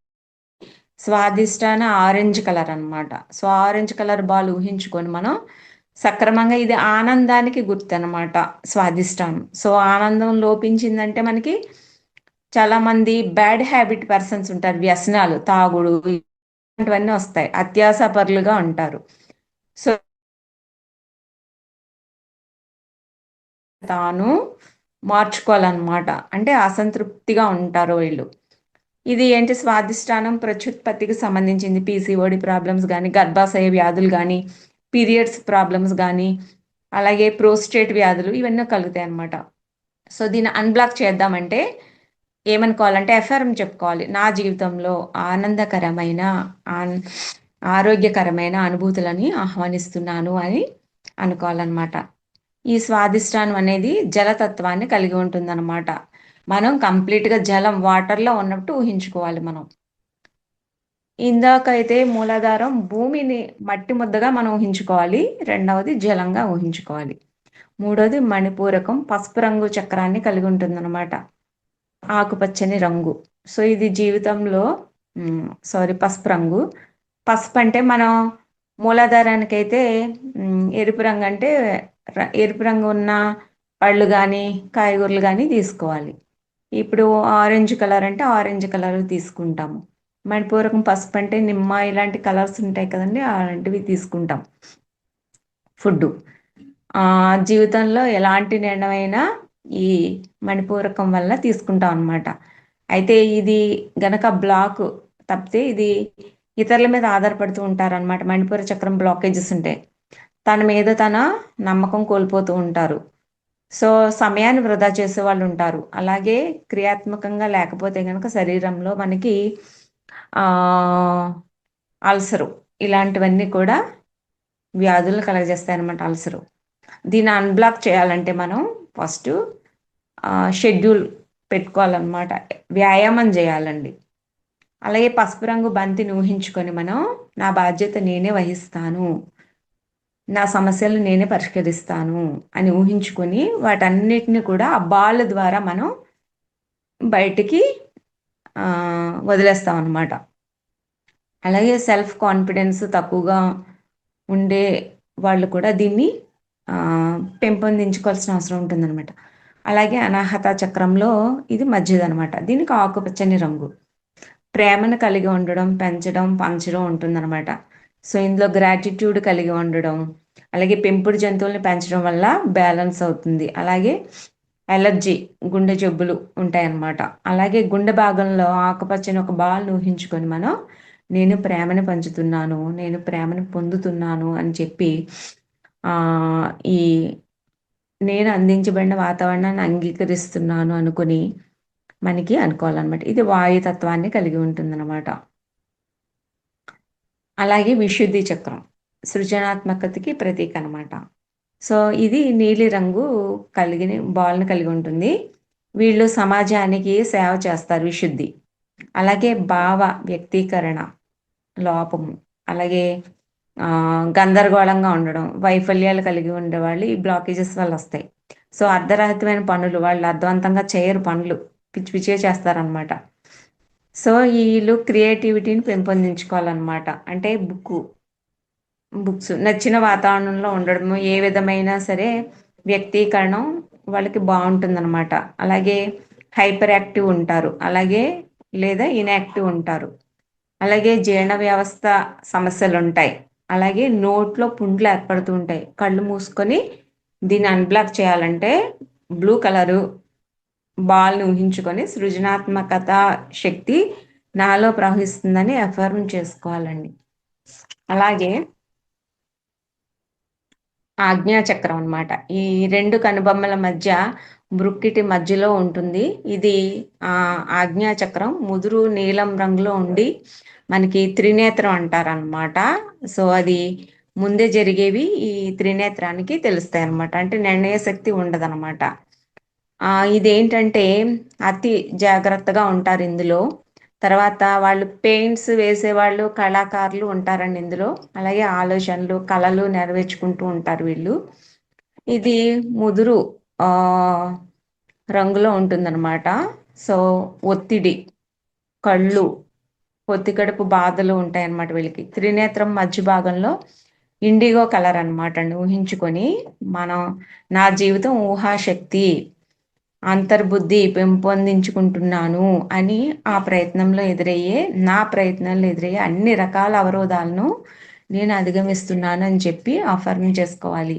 స్వాదిష్టాన ఆరెంజ్ కలర్ అన్నమాట. సో ఆరెంజ్ కలర్ బాల్ ఊహించుకొని మనం సక్రమంగా, ఇది ఆనందానికి గుర్తు అనమాట స్వాదిష్టానం. సో ఆనందం లోపించిందంటే మనకి చాలా మంది బ్యాడ్ హ్యాబిట్ పర్సన్స్ ఉంటారు, వ్యసనాలు, తాగుడు ఇలాంటివన్నీ వస్తాయి, అత్యాసపరులుగా ఉంటారు. సో తాను మార్చుకోవాలన్నమాట, అంటే అసంతృప్తిగా ఉంటారు వీళ్ళు. ఇది ఏంటి, స్వాదిష్టానం ప్రత్యుత్పత్తికి సంబంధించింది. పీసీఓడి ప్రాబ్లమ్స్ కానీ, గర్భాశయ వ్యాధులు కానీ, పీరియడ్స్ ప్రాబ్లమ్స్ కానీ, అలాగే ప్రోస్టేట్ వ్యాధులు ఇవన్నీ కలుగుతాయి అన్నమాట. సో దీన్ని అన్బ్లాక్ చేద్దామంటే ఏమనుకోవాలంటే ఎఫ్ఆర్ఎం చెప్పుకోవాలి. నా జీవితంలో ఆనందకరమైన ఆరోగ్యకరమైన అనుభూతులని ఆహ్వానిస్తున్నాను అని అనుకోవాలన్నమాట. ఈ స్వాదిష్టానం అనేది జలతత్వాన్ని కలిగి ఉంటుందన్నమాట. మనం కంప్లీట్గా జలం, వాటర్లో ఉన్నట్టు ఊహించుకోవాలి మనం. ఇందాకైతే మూలాధారం భూమిని మట్టి ముద్దగా మనం ఊహించుకోవాలి, రెండవది జలంగా ఊహించుకోవాలి, మూడవది మణిపూరకం పసుపు రంగు చక్రాన్ని కలిగి ఉంటుందన్నమాట, ఆకుపచ్చని రంగు. సో ఇది జీవితంలో పసుపు రంగు. పసుపు అంటే మనం మూలాధారానికైతే ఎరుపు రంగు అంటే ఎరుపు రంగు ఉన్న పళ్ళు కానీ కాయగూరలు కానీ తీసుకోవాలి. ఇప్పుడు ఆరెంజ్ కలర్ అంటే ఆరెంజ్ కలర్ తీసుకుంటాము. మణిపూరకం పసుపు అంటే నిమ్మ ఇలాంటి కలర్స్ ఉంటాయి కదండి, అలాంటివి తీసుకుంటాం ఫుడ్. జీవితంలో ఎలాంటి నిర్ణయమైనా ఈ మణిపూరకం వల్ల తీసుకుంటాం అన్నమాట. అయితే ఇది గనక బ్లాక్ తప్పితే ఇది ఇతరుల మీద ఆధారపడుతూ ఉంటారన్నమాట. మణిపూర చక్రం బ్లాకేజెస్ ఉంటాయి, తన మీద తన నమ్మకం కోల్పోతూ ఉంటారు. సో సమయాన్ని వృధా చేసే వాళ్ళు ఉంటారు. అలాగే క్రియాత్మకంగా లేకపోతే కనుక శరీరంలో మనకి అల్సరు ఇలాంటివన్నీ కూడా వ్యాధులను కలగజేస్తాయి అన్నమాట, అల్సరు. దీన్ని అన్బ్లాక్ చేయాలంటే మనం ఫస్ట్ షెడ్యూల్ పెట్టుకోవాలన్నమాట, వ్యాయామం చేయాలండి. అలాగే పసుపు రంగు బంతిని ఊహించుకొని మనం నా బాధ్యత నేనే వహిస్తాను, నా సమస్యలు నేనే పరిష్కరిస్తాను అని ఊహించుకొని వాటన్నిటిని కూడా ఆ బాల్ ద్వారా మనం బయటికి వదిలేస్తాం అన్నమాట. అలాగే సెల్ఫ్ కాన్ఫిడెన్స్ తక్కువగా ఉండే వాళ్ళు కూడా దీన్ని పెంపొందించుకోవాల్సిన అవసరం ఉంటుందన్నమాట. అలాగే అనాహత చక్రంలో ఇది మధ్యదనమాట. దీనికి ఆకుపచ్చని రంగు. ప్రేమను కలిగి ఉండడం, పెంచడం, పంచడం ఉంటుందన్నమాట. సో ఇందులో గ్రాటిట్యూడ్ కలిగి ఉండడం, అలాగే పెంపుడు జంతువుల్ని పెంచడం వల్ల బ్యాలెన్స్ అవుతుంది. అలాగే ఎలర్జీ, గుండె జబ్బులు ఉంటాయన్నమాట. అలాగే గుండె భాగంలో ఆకుపచ్చని ఒక బాల్ని ఊహించుకొని మనం నేను ప్రేమను పంచుతున్నాను, నేను ప్రేమను పొందుతున్నాను అని చెప్పి ఈ నేను అందించబడిన వాతావరణాన్ని అంగీకరిస్తున్నాను అనుకుని మనకి అనుకోవాలన్నమాట. ఇది వాయుతత్వాన్ని కలిగి ఉంటుందన్నమాట. అలాగే విశుద్ధి చక్రం సృజనాత్మకతకి ప్రతీక అనమాట. సో ఇది నీలి రంగు కలిగిన బాల్ని కలిగి ఉంటుంది. వీళ్ళు సమాజానికి సేవ చేస్తారు. విశుద్ధి, అలాగే భావ వ్యక్తీకరణ లోపము, అలాగే గందరగోళంగా ఉండడం, వైఫల్యాలు కలిగి ఉండేవాళ్ళు ఈ బ్లాకేజెస్ వల్ల వస్తాయి. సో అర్ధరహితమైన పనులు, వాళ్ళు అర్థవంతంగా చేయరు, పనులు పిచ్చి పిచ్చిగా చేస్తారనమాట. సో వీళ్ళు క్రియేటివిటీని పెంపొందించుకోవాలన్నమాట. అంటే బుక్స్ నచ్చిన వాతావరణంలో ఉండడము, ఏ విధమైన సరే వ్యక్తీకరణం వాళ్ళకి బాగుంటుందన్నమాట. అలాగే హైపర్ యాక్టివ్ ఉంటారు, అలాగే లేదా ఇన్యాక్టివ్ ఉంటారు. అలాగే జీర్ణ వ్యవస్థ సమస్యలు ఉంటాయి. అలాగే నోట్లో పుండ్లు ఏర్పడుతూ ఉంటాయి. కళ్ళు మూసుకొని దీన్ని అన్బ్లాక్ చేయాలంటే బ్లూ కలరు బాల్ని ఊహించుకొని సృజనాత్మకత శక్తి నాలో ప్రవహిస్తుందని అఫర్మ్ చేసుకోవాలండి. అలాగే ఆజ్ఞాచక్రం అన్నమాట. ఈ రెండు కనుబొమ్మల మధ్య బ్రుక్కిటి మధ్యలో ఉంటుంది. ఇది ఆజ్ఞాచక్రం ముదురు నీలం రంగులో ఉండి మనకి త్రినేత్రం అంటారనమాట. సో అది ముందే జరిగేవి ఈ త్రినేత్రానికి తెలుస్తాయి అనమాట. అంటే నిర్ణయ శక్తి ఉండదన్నమాట. ఇదేంటంటే అతి జాగ్రత్తగా ఉంటారు ఇందులో. తర్వాత వాళ్ళు పెయింట్స్ వేసేవాళ్ళు, కళాకారులు ఉంటారండి ఇందులో. అలాగే ఆలోచనలు, కళలు నెరవేర్చుకుంటూ ఉంటారు వీళ్ళు. ఇది ముదురు రంగులో ఉంటుందన్నమాట. సో ఒత్తిడి, కళ్ళు, పొత్తి కడుపు బాధలు ఉంటాయన్నమాట వీళ్ళకి. త్రినేత్రం మధ్య భాగంలో ఇండిగో కలర్ అనమాట అండి. ఊహించుకొని మనం నా జీవితం ఊహాశక్తి, అంతర్బుద్ధి పెంపొందించుకుంటున్నాను అని నా ప్రయత్నంలో ఎదురయ్యే అన్ని రకాల అవరోధాలను నేను అధిగమిస్తున్నాను అని చెప్పి అఫర్మ్ చేసుకోవాలి.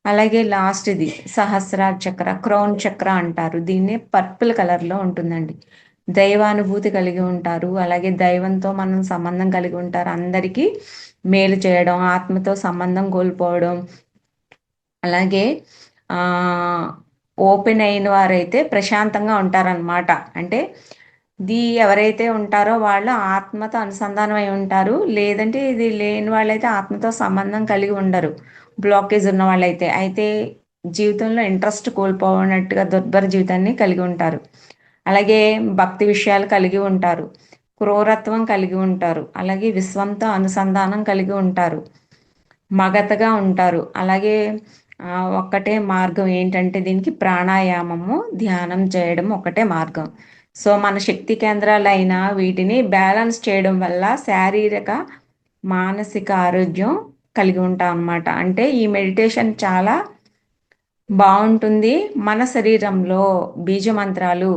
అలాగే లాస్ట్ ఇది సహస్రార చక్ర, క్రౌన్ చక్ర అంటారు. దీన్ని పర్పుల్ కలర్లో ఉంటుందండి. దైవానుభూతి కలిగి ఉంటారు. అలాగే దైవంతో మనం సంబంధం కలిగి ఉంటారు. అందరికీ మేలు చేయడం, ఆత్మతో సంబంధం కోల్పోవడం, అలాగే ఓపెన్ అయిన వారైతే ప్రశాంతంగా ఉంటారనమాట. అంటే ఎవరైతే ఉంటారో వాళ్ళు ఆత్మతో అనుసంధానం అయి ఉంటారు. లేదంటే ఇది లేని వాళ్ళైతే ఆత్మతో సంబంధం కలిగి ఉండరు. బ్లాకేజ్ ఉన్న వాళ్ళైతే జీవితంలో ఇంట్రెస్ట్ కోల్పోనట్టుగా దుర్భర జీవితాన్ని కలిగి ఉంటారు. అలాగే భక్తి విషయాలు కలిగి ఉంటారు, క్రూరత్వం కలిగి ఉంటారు, అలాగే విశ్వంతో అనుసంధానం కలిగి ఉంటారు, మగతగా ఉంటారు. అలాగే ఒక్కటే మార్గం ఏంటంటే దీనికి ప్రాణాయామము, ధ్యానం చేయడం ఒకటే మార్గం. సో మన శక్తి కేంద్రాలైన వీటిని బ్యాలెన్స్ చేయడం వల్ల శారీరక మానసిక ఆరోగ్యం కలిగి ఉంటాం అన్నమాట. అంటే ఈ మెడిటేషన్ చాలా బాగుంటుంది. మన శరీరంలో బీజ మంత్రాలు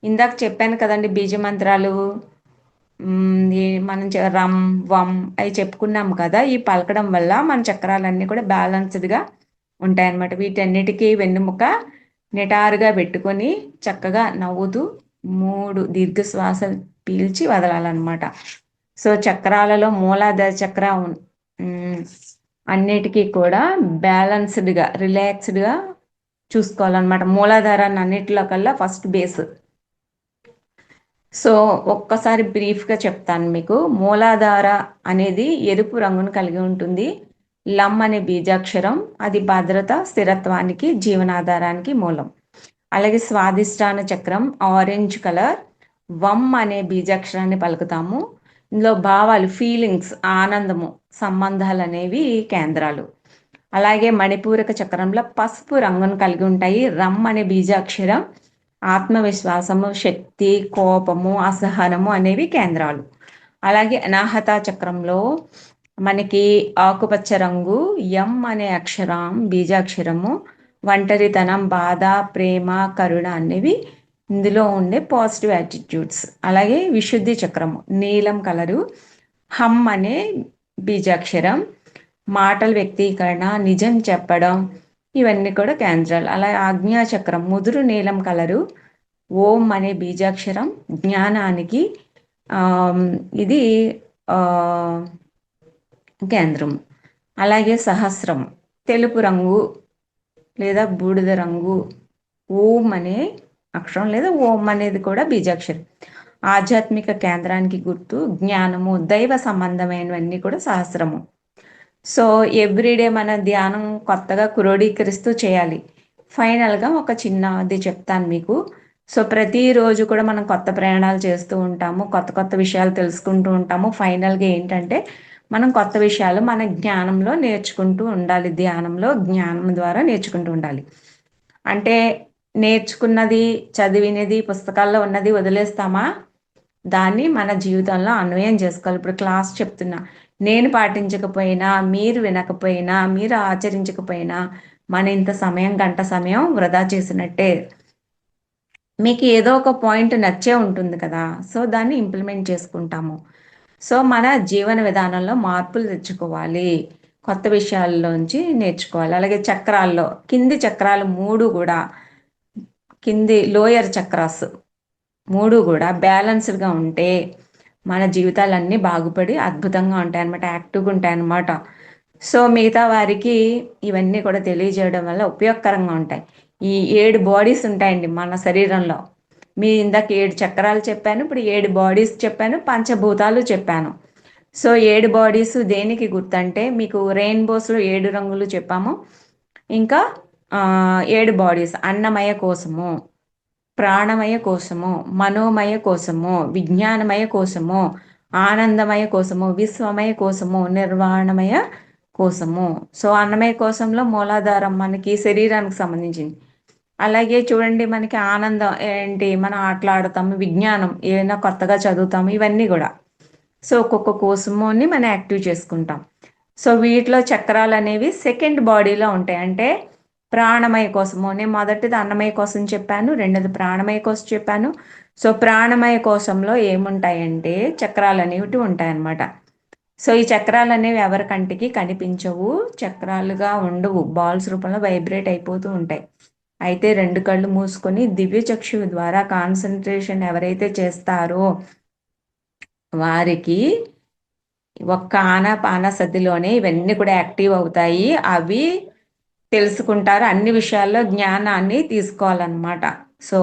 ఇందాక చెప్పాను కదండి, బీజ మంత్రాలు మనం రం వం అవి చెప్పుకున్నాం కదా. ఈ పలకడం వల్ల మన చక్రాలన్నీ కూడా బ్యాలెన్స్డ్గా ఉంటాయన్నమాట. వీటన్నిటికీ వెన్నుముక నిటారుగా పెట్టుకొని చక్కగా నవ్వుతూ 3 దీర్ఘ శ్వాసలు పీల్చి వదలాలన్నమాట. సో చక్రాలలో మూలాధార చక్ర అన్నిటికీ కూడా బ్యాలెన్స్డ్గా, రిలాక్స్డ్గా చూసుకోవాలన్నమాట. మూలాధారాన్ని అన్నిటిలో కల్లా ఫస్ట్ బేస్. సో ఒక్కసారి బ్రీఫ్గా చెప్తాను మీకు. మూలాధార అనేది ఎరుపు రంగును కలిగి ఉంటుంది. లం అనే బీజాక్షరం, అది భద్రత, స్థిరత్వానికి, జీవనాధారానికి మూలం. అలాగే స్వాదిష్టాన చక్రం ఆరెంజ్ కలర్. వం అనే బీజాక్షరాన్ని పలుకుతాము. ఇందులో భావాలు, ఫీలింగ్స్, ఆనందము, సంబంధాలు అనేవి కేంద్రాలు. అలాగే మణిపూరక చక్రంలో పసుపు రంగును కలిగి ఉంటాయి. రమ్ అనే బీజాక్షరం ఆత్మవిశ్వాసము, శక్తి, కోపము, అసహనము అనేవి కేంద్రాలు. అలాగే అనాహత చక్రంలో మనకి ఆకుపచ్చ రంగు ఎం అనే అక్షరం బీజాక్షరము, ఒంటరితనం, బాధ, ప్రేమ, కరుణ అనేవి ఇందులో ఉండే పాజిటివ్ యాటిట్యూడ్స్. అలాగే విశుద్ధి చక్రము నీలం కలరు, హమ్ అనే బీజాక్షరం, మాటల వ్యక్తీకరణ, నిజం చెప్పడం, ఇవన్నీ కూడా కేంద్రాలు. అలాగే ఆజ్ఞా చక్రం ముదురు నీలం కలరు, ఓం అనే బీజాక్షరం జ్ఞానానికి ఇది ఆ, కేంద్రం. అలాగే సహస్రం తెలుపు రంగు లేదా బూడిద రంగు, ఓం అనే అక్షరం లేదా ఓం అనేది కూడా బీజాక్షరం. ఆధ్యాత్మిక కేంద్రానికి గుర్తు జ్ఞానము, దైవ సంబంధమైనవన్నీ కూడా సహస్రము. సో ఎవ్రీడే మన ధ్యానం కొత్తగా క్రోడీకరిస్తూ చేయాలి. ఫైనల్గా ఒక చిన్నది చెప్తాను మీకు. సో ప్రతిరోజు కూడా మనం కొత్త ప్రయాణాలు చేస్తూ ఉంటాము, కొత్త కొత్త విషయాలు తెలుసుకుంటూ ఉంటాము. ఫైనల్గా ఏంటంటే మనం కొత్త విషయాలు మన జ్ఞానంలో నేర్చుకుంటూ ఉండాలి, ధ్యానంలో జ్ఞానం ద్వారా నేర్చుకుంటూ ఉండాలి. అంటే నేర్చుకున్నది, చదివినది, పుస్తకాల్లో ఉన్నది వదిలేస్తామా? దాన్ని మన జీవితంలో అన్వయం చేసుకోవాలి. ఇప్పుడు క్లాస్ చెప్తున్నా, నేను పాటించకపోయినా, మీరు వినకపోయినా, మీరు ఆచరించకపోయినా మన ఇంత సమయం, గంట సమయం వృధా చేసినట్టే. మీకు ఏదో ఒక పాయింట్ నచ్చే ఉంటుంది కదా, సో దాన్ని ఇంప్లిమెంట్ చేసుకుంటాము. సో మన జీవన విధానంలో మార్పులు తెచ్చుకోవాలి, కొత్త విషయాల్లోంచి నేర్చుకోవాలి. అలాగే చక్రాల్లో కింది చక్రాలు మూడు కూడా, కింది లోయర్ చక్రాస్ మూడు కూడా బ్యాలెన్స్డ్గా ఉంటే మన జీవితాలన్నీ బాగుపడి అద్భుతంగా ఉంటాయి అన్నమాట, యాక్టివ్గా ఉంటాయి అన్నమాట. సో మిగతా వారికి ఇవన్నీ కూడా తెలియజేయడం వల్ల ఉపయోగకరంగా ఉంటాయి. ఈ 7 బాడీస్ ఉంటాయండి మన శరీరంలో. మీ ఇందాక 7 చక్రాలు చెప్పాను, ఇప్పుడు 7 బాడీస్ చెప్పాను, పంచభూతాలు చెప్పాను. సో 7 బాడీస్ దేనికి గుర్తంటే, మీకు రెయిన్బోస్లో 7 రంగులు చెప్పాము. ఇంకా 7 బాడీస్ అన్నమయ కోసము, ప్రాణమయ కోసము, మనోమయ కోసము, విజ్ఞానమయ కోసము, ఆనందమయ కోసము, విశ్వమయ కోసము, నిర్వాణమయ కోసము. సో అన్నమయ కోసంలో మూలాధారం మనకి శరీరానికి సంబంధించింది. అలాగే చూడండి, మనకి ఆనందం ఏంటి, మనం ఆటలాడతాము, విజ్ఞానం ఏదైనా కొత్తగా చదువుతాము, ఇవన్నీ కూడా. సో ఒక్కొక్క కోసముని మనం యాక్టివ్ చేసుకుంటాం. సో వీటిలో చక్రాలు అనేవి సెకండ్ బాడీలో ఉంటాయి. అంటే ప్రాణమయ కోసము, నేను మొదటిది అన్నమయ కోసం చెప్పాను, రెండోది ప్రాణమయ కోసం చెప్పాను. సో ప్రాణమయ కోశంలో ఏముంటాయంటే చక్రాలు అనేవి ఉంటాయన్నమాట. సో ఈ చక్రాలు అనేవి ఎవరి కంటికి కనిపించవు, చక్రాలుగా ఉండవు, బాల్స్ రూపంలో వైబ్రేట్ అయిపోతూ ఉంటాయి. అయితే 2 కళ్ళు మూసుకొని దివ్య చక్షువు ద్వారా కాన్సన్ట్రేషన్ ఎవరైతే చేస్తారో వారికి ఒక్క ఆనాపాన సతిలోనే ఇవన్నీ కూడా యాక్టివ్ అవుతాయి. అవి తెలుసుకుంటారు, అన్ని విషయాల్లో జ్ఞానాన్ని తీసుకోవాలన్నమాట. సో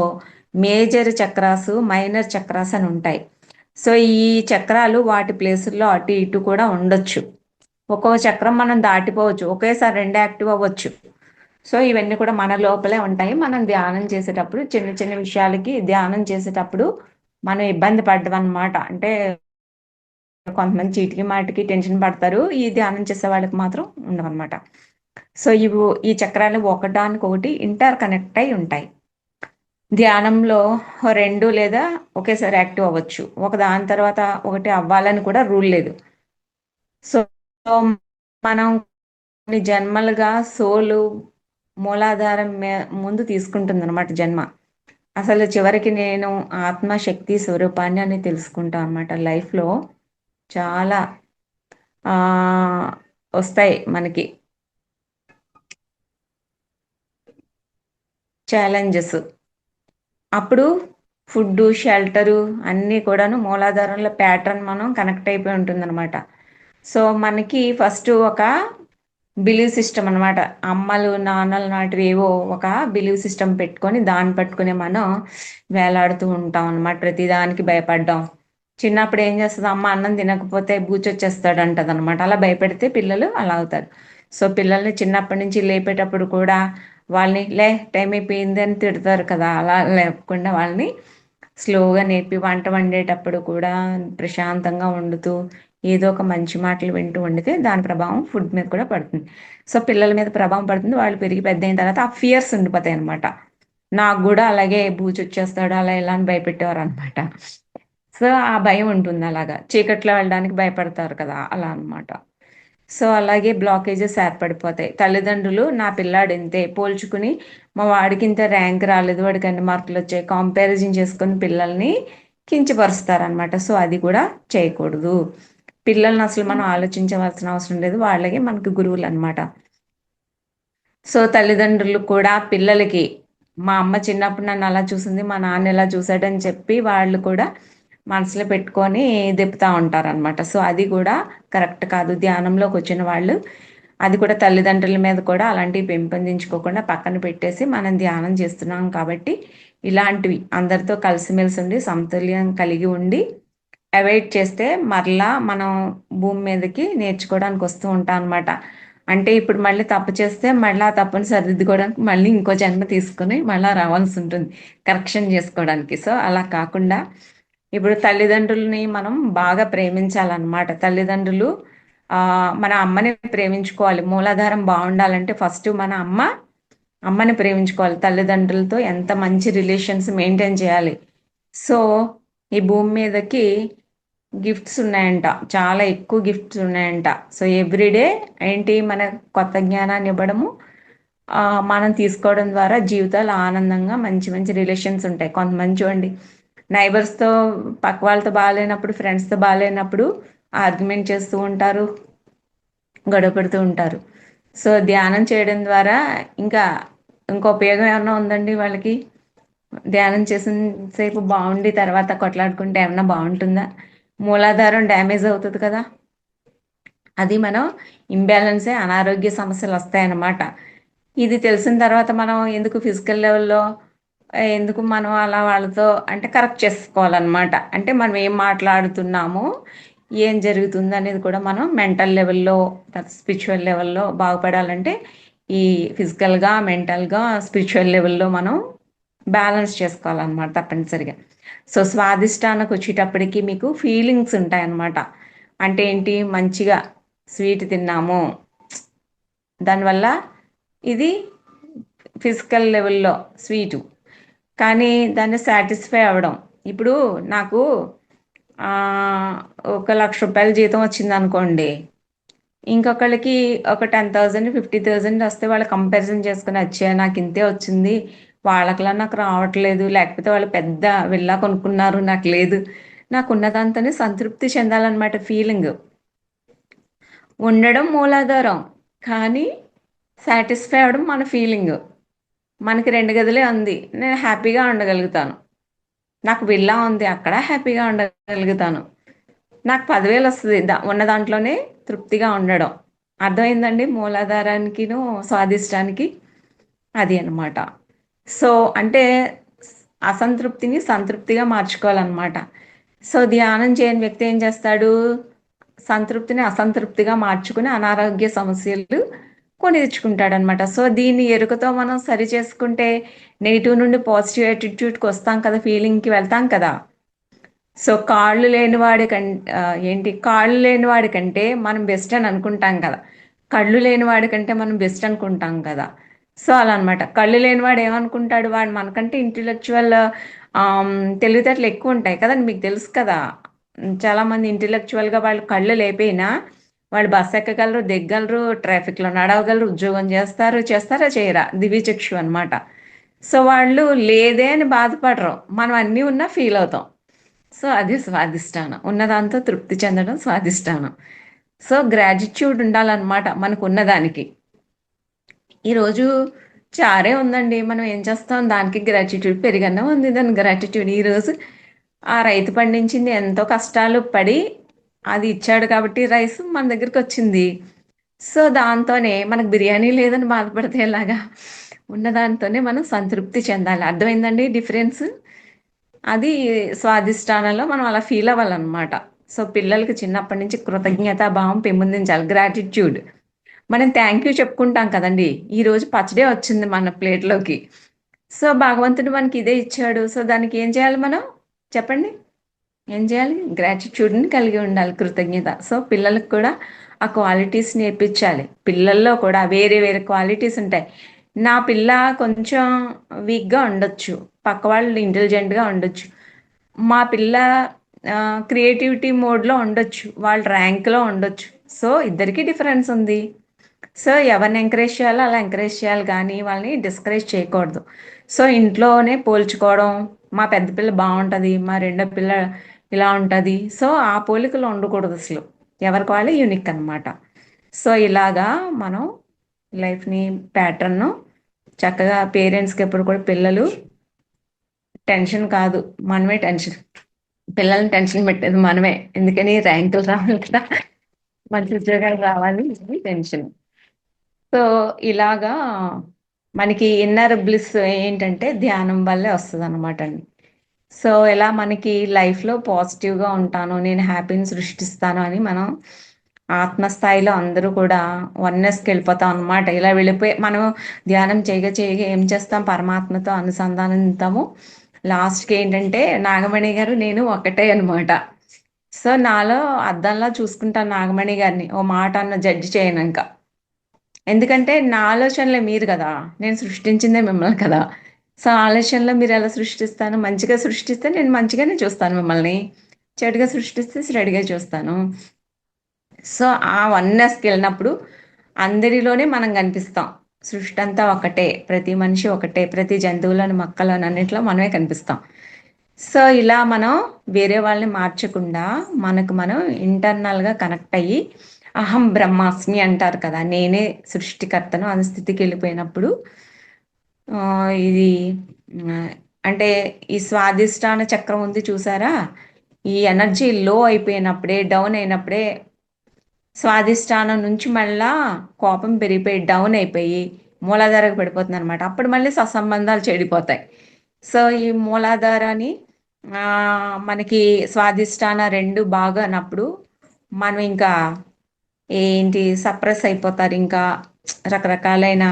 మేజర్ చక్రాసు, మైనర్ చక్రాస్ అని ఉంటాయి. సో ఈ చక్రాలు వాటి ప్లేసుల్లో అటు ఇటు కూడా ఉండొచ్చు. ఒక్కొక్క చక్రం మనం దాటిపోవచ్చు, ఒకేసారి 2 యాక్టివ్ అవ్వచ్చు. సో ఇవన్నీ కూడా మన లోపలే ఉంటాయి. మనం ధ్యానం చేసేటప్పుడు చిన్న చిన్న విషయాలకి ధ్యానం చేసేటప్పుడు మనం ఇబ్బంది పడ్డం అంటే కొంతమంది చీటికి మాటికి టెన్షన్ పడతారు, ఈ ధ్యానం చేసే వాళ్ళకి మాత్రం ఉండవన్నమాట. సో ఈ చక్రాలు ఒకదానికొకటి ఇంటర్ కనెక్ట్ అయి ఉంటాయి. ధ్యానంలో 2 లేదా ఒకేసారి యాక్టివ్ అవ్వచ్చు, ఒక దాని తర్వాత ఒకటి అవ్వాలని కూడా రూల్ లేదు. సో మనం కొన్ని జన్మలుగా సోలు మూలాధారం ముందు తీసుకుంటుంది అనమాట జన్మ. అసలు చివరికి నేను ఆత్మశక్తి స్వరూపాన్ని అని తెలుసుకుంటాం అనమాట. లైఫ్లో చాలా వస్తాయి మనకి ఛాలెంజెస్. అప్పుడు ఫుడ్, షెల్టరు అన్నీ కూడాను మూలాధారంలో ప్యాటర్న్ మనం కనెక్ట్ అయిపోయి ఉంటుందన్నమాట. సో మనకి ఫస్ట్ ఒక బిలీవ్ సిస్టమ్ అనమాట, అమ్మలు నాన్నలు నాటివి ఏవో ఒక బిలీవ్ సిస్టమ్ పెట్టుకొని దాన్ని పట్టుకుని మనం వేలాడుతూ ఉంటాం అనమాట. ప్రతిదానికి భయపడ్డాం. చిన్నప్పుడు ఏం చేస్తుంది, అమ్మ అన్నం తినకపోతే బూచొచ్చేస్తాడు అంటది అనమాట. అలా భయపెడితే పిల్లలు అలా అవుతారు. సో పిల్లల్ని చిన్నప్పటి నుంచి లేపేటప్పుడు కూడా వాళ్ళని టైం అయిపోయింది అని తిడతారు కదా, అలా లేకుండా వాళ్ళని స్లోగా నేర్పి, వంట వండేటప్పుడు కూడా ప్రశాంతంగా వండుతూ ఏదో ఒక మంచి మాటలు వింటూ వండితే దాని ప్రభావం ఫుడ్ మీద కూడా పడుతుంది. సో పిల్లల మీద ప్రభావం పడుతుంది, వాళ్ళు పెరిగి పెద్ద అయిన తర్వాత ఆ ఫియర్స్ ఉండిపోతాయి అనమాట. నాకు కూడా అలాగే బూచి వచ్చేస్తాడు అలా ఇలా అని భయపెట్టేవారు అనమాట. సో ఆ భయం ఉంటుంది, అలాగా చీకట్లో వెళ్ళడానికి భయపడతారు కదా అలా అన్నమాట. సో అలాగే బ్లాకేజెస్ ఏర్పడిపోతాయి. తల్లిదండ్రులు నా పిల్లాడు ఇంతే పోల్చుకుని, మా వాడికి ఇంత ర్యాంక్ రాలేదు, వాడికి అన్ని మార్కులు వచ్చాయి, కంపారిజన్ చేసుకుని పిల్లల్ని కించపరుస్తారనమాట. సో అది కూడా చేయకూడదు. పిల్లల్ని అసలు మనం ఆలోచించవలసిన అవసరం లేదు, వాళ్ళకి మనకు గురువులు అనమాట. సో తల్లిదండ్రులు కూడా పిల్లలకి, మా అమ్మ చిన్నప్పుడు నన్ను అలా చూసింది, మా నాన్న ఇలా చూశాడని చెప్పి వాళ్ళు కూడా మనసులో పెట్టుకొని దిప్పుతూ ఉంటారనమాట. సో అది కూడా కరెక్ట్ కాదు. ధ్యానంలోకి వచ్చిన వాళ్ళు అది కూడా తల్లిదండ్రుల మీద కూడా అలాంటివి పెంపొందించుకోకుండా పక్కన పెట్టేసి మనం ధ్యానం చేస్తున్నాం కాబట్టి ఇలాంటివి అందరితో కలిసిమెలిసి ఉండి సమతుల్యం కలిగి ఉండి అవాయిడ్ చేస్తే మరలా మనం భూమి మీదకి నేర్చుకోవడానికి వస్తూ ఉంటాం అనమాట. అంటే ఇప్పుడు మళ్ళీ తప్పు చేస్తే మళ్ళీ ఆ తప్పుని సరిదిద్దుకోవడానికి మళ్ళీ ఇంకో జన్మ తీసుకుని మళ్ళీ రావాల్సి ఉంటుంది కరెక్షన్ చేసుకోవడానికి. సో అలా కాకుండా ఇప్పుడు తల్లిదండ్రులని మనం బాగా ప్రేమించాలన్నమాట. తల్లిదండ్రులు మన అమ్మని ప్రేమించుకోవాలి. మూలాధారం బాగుండాలంటే ఫస్ట్ మన అమ్మని ప్రేమించుకోవాలి. తల్లిదండ్రులతో ఎంత మంచి రిలేషన్స్ మెయింటైన్ చేయాలి. సో ఈ భూమి మీదకి గిఫ్ట్స్ ఉన్నాయంట, చాలా ఎక్కువ గిఫ్ట్స్ ఉన్నాయంట. సో ఎవ్రీడే ఏంటి మన కొత్త జ్ఞానాన్ని ఇవ్వడము, మనం తీసుకోవడం ద్వారా జీవితాలు ఆనందంగా మంచి మంచి రిలేషన్స్ ఉంటాయి. కొంతమంది చూడండి, నైబర్స్తో పక్క వాళ్ళతో బాగాలేనప్పుడు, ఫ్రెండ్స్తో బాగాలేనప్పుడు ఆర్గ్యుమెంట్ చేస్తూ ఉంటారు, గొడవ పెడుతూ ఉంటారు. సో ధ్యానం చేయడం ద్వారా ఇంకా ఇంకో ఉపయోగం ఏమన్నా ఉందండి వాళ్ళకి? ధ్యానం చేసిన సేపు బాగుండి తర్వాత కొట్లాడుకుంటే ఏమన్నా బాగుంటుందా? మూలాధారం డ్యామేజ్ అవుతుంది కదా. అది మనం ఇంబ్యాలెన్సే, అనారోగ్య సమస్యలు వస్తాయన్నమాట. ఇది తెలిసిన తర్వాత మనం ఎందుకు ఫిజికల్ లెవెల్లో ఎందుకు మనం అలా వాళ్ళతో అంటే కరెక్ట్ చేసుకోవాలన్నమాట. అంటే మనం ఏం మాట్లాడుతున్నామో ఏం జరుగుతుంది అనేది కూడా మనం మెంటల్ లెవెల్లో, స్పిరిచువల్ లెవెల్లో బాగుపడాలంటే ఈ ఫిజికల్గా, మెంటల్గా, స్పిరిచువల్ లెవెల్లో మనం బ్యాలెన్స్ చేసుకోవాలన్నమాట తప్పనిసరిగా. సో స్వాదిష్టానికి వచ్చేటప్పటికి మీకు ఫీలింగ్స్ ఉంటాయన్నమాట. అంటే ఏంటి, మంచిగా స్వీట్ తిన్నాము, దానివల్ల ఇది ఫిజికల్ లెవెల్లో స్వీటు, కానీ దాన్ని సాటిస్ఫై అవ్వడం. ఇప్పుడు నాకు 1,00,000 జీతం వచ్చింది అనుకోండి, ఇంకొకళ్ళకి ఒక 10,000 50,000 వస్తే వాళ్ళు కంపారిజన్ చేసుకుని వచ్చే నాకు ఇంతే వచ్చింది, వాళ్ళకలా నాకు రావట్లేదు, లేకపోతే వాళ్ళు పెద్ద విల్లా కొనుక్కున్నారు నాకు లేదు. నాకు ఉన్నదాంతోనే సంతృప్తి చెందాలన్నమాట. ఫీలింగ్ ఉండడం మూలాధారం, కానీ సాటిస్ఫై అవ్వడం మన ఫీలింగ్. మనకి 2 గదులే ఉంది, నేను హ్యాపీగా ఉండగలుగుతాను. నాకు విల్లా ఉంది, అక్కడ హ్యాపీగా ఉండగలుగుతాను. నాకు 10,000 వస్తుంది, ఉన్న దాంట్లోనే తృప్తిగా ఉండడం. అర్థమైందండి మూలాధారానికిను స్వాదిష్టానికి? అది అన్నమాట. సో అంటే అసంతృప్తిని సంతృప్తిగా మార్చుకోవాలన్నమాట. సో ధ్యానం చేయని వ్యక్తి ఏం చేస్తాడు, సంతృప్తిని అసంతృప్తిగా మార్చుకుని అనారోగ్య సమస్యలు కొని తెచ్చుకుంటాడనమాట. సో దీన్ని ఎరుకతో మనం సరి చేసుకుంటే నెగిటివ్ నుండి పాజిటివ్ యాటిట్యూడ్కి వస్తాం కదా, ఫీలింగ్కి వెళ్తాం కదా. సో కాళ్ళు లేనివాడి ఏంటి, కాళ్ళు లేనివాడి కంటే మనం బెస్ట్ అని అనుకుంటాం కదా, కళ్ళు లేనివాడి కంటే మనం బెస్ట్ అనుకుంటాం కదా. సో అలా అనమాట. కళ్ళు లేనివాడు ఏమనుకుంటాడు, వాడు మనకంటే ఇంటలెక్చువల్ తెలివితేటలు ఎక్కువ ఉంటాయి కదండి, మీకు తెలుసు కదా. చాలామంది ఇంటలెక్చువల్గా వాళ్ళు కళ్ళు లేకపోయినా వాళ్ళు బస్ ఎక్కగలరు, దిగ్గలరు, ట్రాఫిక్లో నడవగలరు, ఉద్యోగం చేస్తారు, చేస్తారా చేయరా, దివ్యచక్షు అనమాట. సో వాళ్ళు లేదే అని బాధపడరు, మనం అన్నీ ఉన్నా ఫీల్ అవుతాం. సో అది స్వాదిష్టానం, ఉన్నదాంతో తృప్తి చెందడం స్వాదిష్టానం. సో గ్రాటిట్యూడ్ ఉండాలన్నమాట మనకు ఉన్నదానికి. ఈరోజు చారే ఉందండి, మనం ఏం చేస్తాం, దానికి గ్రాటిట్యూడ్. పెరిగన్నా ఉంది, దాని గ్రాటిట్యూడ్. ఈరోజు ఆ రైతు పండించింది ఎంతో కష్టాలు పడి అది ఇచ్చాడు కాబట్టి రైస్ మన దగ్గరికి వచ్చింది. సో దాంతోనే మనకు బిర్యానీ లేదని బాధపడితే ఎలాగా, ఉన్నదాంతోనే మనం సంతృప్తి చెందాలి. అర్థమైందండి డిఫరెన్స్? అది స్వాదిష్టానంలో మనం అలా ఫీల్ అవ్వాలన్నమాట. సో పిల్లలకి చిన్నప్పటి నుంచి కృతజ్ఞతాభావం పెంపొందించాలి, గ్రాటిట్యూడ్. మనం థ్యాంక్ యూ చెప్పుకుంటాం కదండి, ఈరోజు పచ్చడే వచ్చింది మన ప్లేట్లోకి, సో భగవంతుడు మనకి ఇదే ఇచ్చాడు, సో దానికి ఏం చేయాలి మనం, చెప్పండి? ఏం చేయాలి? గ్రాటిట్యూడ్ని కలిగి ఉండాలి, కృతజ్ఞత. సో పిల్లలకు కూడా ఆ క్వాలిటీస్ నేర్పించాలి. పిల్లల్లో కూడా వేరే వేరే క్వాలిటీస్ ఉంటాయి. నా పిల్ల కొంచెం వీక్‌గా ఉండొచ్చు. పక్క వాళ్ళు ఇంటెలిజెంట్‌గా ఉండొచ్చు. మా పిల్ల క్రియేటివిటీ మోడ్‌లో ఉండొచ్చు. వాళ్ళు ర్యాంక్‌లో ఉండొచ్చు. సో, ఇద్దరికీ డిఫరెన్స్ ఉంది. సో, ఎవరిని ఎంకరేజ్ చేయాలో అలా ఎంకరేజ్ చేయాలి గానీ, వాళ్ళని డిస్కరేజ్ చేయకూడదు. సో, ఇంట్లోనే పోల్చుకోవడం, మా పెద్ద పిల్ల బావుంటది, మా రెండో పిల్ల ఇలా ఉంటది. సో, ఆ పోలికలు ఉండకూడదసలు. ఎవరికి వాళ్ళే యూనిక్ అనమాట. సో, ఇలాగా మనం లైఫ్‌ని ప్యాటర్న్‌ను చక్కగా పేరెంట్స్‌కి ఎప్పుడు కూడా పిల్లలు టెన్షన్ కాదు. మనమే టెన్షన్. పిల్లల్ని టెన్షన్ పెట్టేది మనమే. ఎందుకని ర్యాంకులు రావాలి కదా! మంచి ఉద్యోగాలు రావాలి. ఇది టెన్షన్. సో, ఇలాగా మనకి ఇన్నర్ బ్లిస్ ఏంటంటే ధ్యానం వల్లే వస్తదనమాటండి. సో, ఇలా మనకి లైఫ్‌లో పాజిటివ్‌గా ఉంటాను, నేను హ్యాపీని సృష్టిస్తాను అని మనం ఆత్మస్థాయిలో అందరూ కూడా వన్నెస్‌కెళ్ళిపోతాం అనమాట. ఇలా వెళ్ళిపోయి మనం ధ్యానం చేయగా, చేయగా ఏం చేస్తాం పరమాత్మతో అనుసంధానిస్తాము. లాస్ట్‌కి ఏంటంటే నాగమణి గారు, నేను ఒకటే అనమాట. సో, నాలో అద్దంలా చూసుకుంటాను నాగమణి గారిని. ఓ మాట అన్న జడ్జ్ చేయనింక. ఎందుకంటే నా ఆలోచనలే మీరు గదా! నేను సృష్టించిందే మిమ్మల్ని కదా! సో, ఆలోచనలో మీరెలా సృష్టిస్తాను? మంచిగా సృష్టిస్తే నేను మంచిగానే చూస్తాను మిమ్మల్ని. చెడుగా సృష్టిస్తే చెడుగా చూస్తాను. సో, ఆ వన్నెస్‌కెళ్ళినప్పుడు అందరిలోనే మనం కనిపిస్తాం. సృష్టి అంతా ఒకటే. ప్రతి మనిషి ఒకటే. ప్రతి జంతువులోని, మొక్కలోని అన్నిట్లో మనమే కనిపిస్తాం. సో, ఇలా మనం వేరే వాళ్ళని మార్చకుండా మనకు మనం ఇంటర్నల్‌గా కనెక్ట్ అయ్యి అహం బ్రహ్మాస్మి అంటారు కదా! నేనే సృష్టికర్తను అనే స్థితికెళ్ళిపోయినప్పుడు ఇది ఆహ్, అంటే ఈ స్వాదిష్టాన చక్రం ఉంది చూసారా? ఈ ఎనర్జీ లో అయిపోయినప్పుడే, డౌన్ అయినప్పుడే స్వాదిష్టానం నుంచి మళ్ళా కోపం పెరిగిపోయి డౌన్ అయిపోయి మూలాధారకు పడిపోతుందనమాట. అప్పుడు మళ్ళీ సత్సంబంధాలు చెడిపోతాయి. సో, ఈ మూలాధారాన్ని మనకి స్వాదిష్టాన 2 బాగానప్పుడు మనం ఇంకా ఏంటి సప్రెస్ అయిపోతారు ఇంకా. రకరకాలైన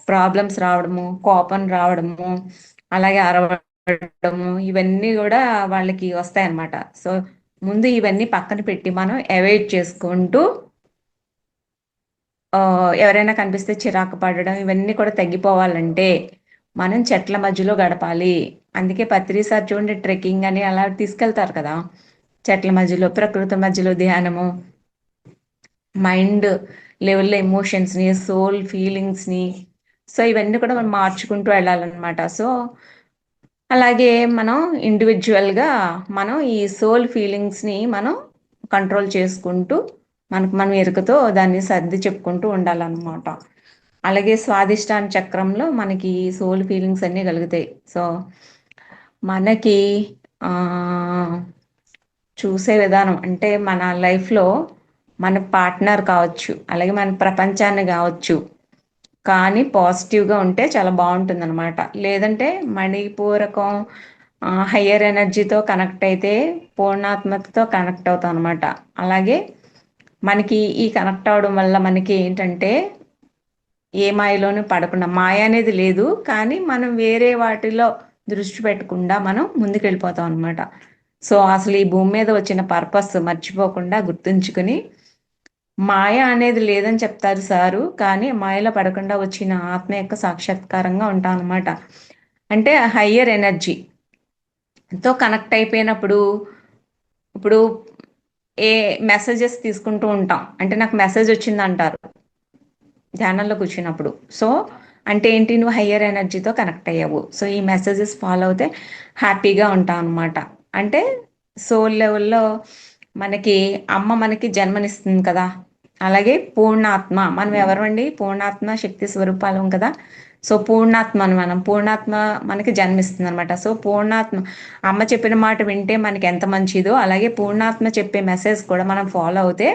ప్రాబ్లమ్స్ రావడము, కోపం రావడము, అలాగే అరవడము ఇవన్నీ గూడా వాళ్ళకి వస్తాయన్నమాట. సో, ముందు ఇవన్నీ పక్కన పెట్టి మనం అవాయిడ్ చేసుకుంటూ ఎవరైనా కనిపిస్తే చిరాకు పడడం ఇవన్నీ కూడా తగ్గిపోవాలంటే మనం చెట్ల మధ్యలో గడపాలి. అందుకే పత్రి సార్ చూడండి ట్రెక్కింగ్ అని అలా తీసుకెళ్తారు కదా! చెట్ల మధ్యలో, ప్రకృతి మధ్యలో ధ్యానము, మైండ్ లెవెల్‌లో ఎమోషన్స్‌ని, సోల్ ఫీలింగ్స్‌ని సో, ఇవన్నీ కూడా మనం మార్చుకుంటూ వెళ్ళాలనమాట. సో, అలాగే మనం ఇండివిడ్యువల్‌గా మనం ఈ సోల్ ఫీలింగ్స్‌ని మనం కంట్రోల్ చేసుకుంటూ మనకు మనం ఎరుకతో దాన్ని సర్ది చెప్పుకుంటూ ఉండాలనమాట. అలాగే స్వాదిష్టాన చక్రంలో మనకి సోల్ ఫీలింగ్స్ అన్నీ కలుగుతాయి. సో, మనకి ఆహ్, చూసే విధానం అంటే మన లైఫ్‌లో మన పార్ట్నర్ కావచ్చు, అలాగే మన ప్రపంచాన్ని కావచ్చు. కానీ పాజిటివ్‌గా ఉంటే చాలా బావుంటుందనమాట. లేదంటే మణిపూరకం హయ్యర్ ఎనర్జీతో కనెక్ట్ అయితే పూర్ణాత్మకతో కనెక్ట్ అవుతాం అనమాట. అలాగే మనకి ఈ కనెక్ట్ అవ్వడం వల్ల మనకి ఏంటంటే ఏ మాయలోనూ పడకుండా మాయ అనేది లేదు. కానీ మనం వేరే వాటిలో దృష్టి పెట్టకుండా మనం ముందుకెళ్ళిపోతాం అనమాట. సో, అసలు ఈ భూమి మీద వచ్చిన పర్పస్ మర్చిపోకుండా గుర్తుంచుకొని మాయ అనేది లేదని చెప్తారు సారు. కానీ మాయలో పడకుండా వచ్చిన ఆత్మ యొక్క సాక్షాత్కారంగా ఉంటామనమాట. అంటే హయ్యర్ ఎనర్జీతో కనెక్ట్ అయిపోయినప్పుడు, ఇప్పుడు ఏ మెసేజెస్ తీసుకుంటూ ఉంటాం. అంటే నాకు మెసేజ్ వచ్చిందంటారు ధ్యానంలో కూర్చున్నప్పుడు. సో, అంటే ఏంటి నువ్వు హయ్యర్ ఎనర్జీతో కనెక్ట్ అయ్యావు. సో, ఈ మెసేజెస్ ఫాలో అవుతే హ్యాపీగా ఉంటామనమాట. అంటే సోల్ లెవెల్‌లో మనకి అమ్మ మనకి జన్మనిస్తుంది కదా! అలాగే పూర్ణాత్మ మనం ఎవరమండి? పూర్ణాత్మ శక్తి స్వరూపాలం కదా! సో, పూర్ణాత్మని మనం. పూర్ణాత్మ మనకి జన్మిస్తుందనమాట. సో, పూర్ణాత్మ అమ్మ చెప్పిన మాట వింటే మనకి ఎంత మంచిదో, అలాగే పూర్ణాత్మ చెప్పే మెసేజ్ కూడా మనం ఫాలో అవుతే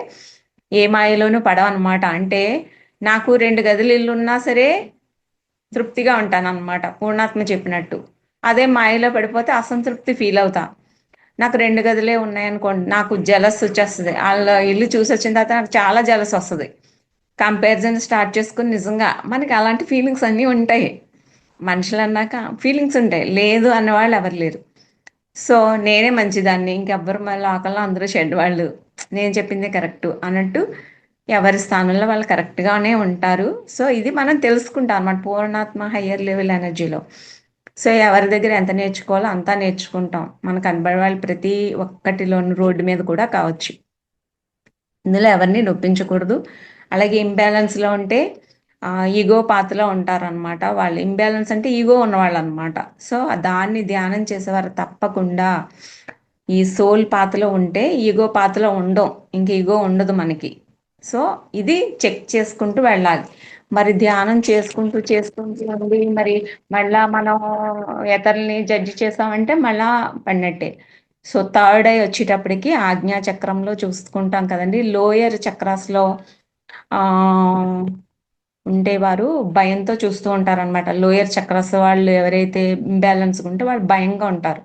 ఏ మాయలోనూ పడమనమాట. అంటే నాకు 2 గదులు ఇల్లున్నా సరే తృప్తిగా ఉంటాననమాట. పూర్ణాత్మ చెప్పినట్టు. అదే మాయలో పడిపోతే అసంతృప్తి ఫీల్ అవుతా. నాకు 2 గదులే ఉన్నాయనుకోండి, నాకు జెలస్ వచ్చేస్తది. ఆళ్ళ ఇల్లు చూసొచ్చిన తర్వాత నాకు చాలా జెలస్ వస్తది. కంపారిజన్ స్టార్ట్ చేసుకొని నిజంగా మనకి అలాంటి ఫీలింగ్స్ అన్నీ ఉంటాయి. మనుషులన్నాక ఫీలింగ్స్ ఉంటాయి. లేదు అన్నవాళ్ళు ఎవరు లేరు. సో, నేనే మంచిదాన్ని. ఇంకెవ్వరు లోకంలో అందరూ చెడ్డవాళ్ళు. నేను చెప్పిందే కరెక్టు అన్నట్టు ఎవరి స్థానంలో వాళ్ళు కరెక్ట్గానే ఉంటారు. సో ఇది మనం తెలుసుకుంటాం అన్నమాట పూర్ణాత్మ హయ్యర్ లెవెల్ ఎనర్జీలో. సో ఎవరి దగ్గర ఎంత నేర్చుకోవాలో అంతా నేర్చుకుంటాం. మనకు కనబడే వాళ్ళు ప్రతి ఒక్కటిలోని రోడ్డు మీద కూడా కావచ్చు. ఇందులో ఎవరిని నొప్పించకూడదు. అలాగే ఇంబ్యాలెన్స్లో ఉంటే ఈగో పాత్రలో ఉంటారనమాట. వాళ్ళు ఇంబ్యాలెన్స్ అంటే ఈగో ఉన్నవాళ్ళు అనమాట. సో దాన్ని ధ్యానం చేసేవారు తప్పకుండా ఈ సోల్ పాత్రలో ఉంటే ఈగో పాత్రలో ఉండం. ఇంక ఈగో ఉండదు మనకి. సో ఇది చెక్ చేసుకుంటూ వెళ్ళాలి. మరి ధ్యానం చేసుకుంటూ చేసుకుంటూ ఉండి మరి మళ్ళా మనం ఇతరుల్ని జడ్జి చేసామంటే మళ్ళా పడినట్టే. సో థర్డ్ ఐ వచ్చేటప్పటికి ఆజ్ఞా చక్రంలో చూసుకుంటాం కదండి. లోయర్ చక్రాస్లో ఆ ఉండేవారు భయంతో చూస్తూ ఉంటారనమాట. లోయర్ చక్రాస్ వాళ్ళు ఎవరైతే ఇంబ్యాలెన్స్ ఉంటే వాళ్ళు భయంగా ఉంటారు.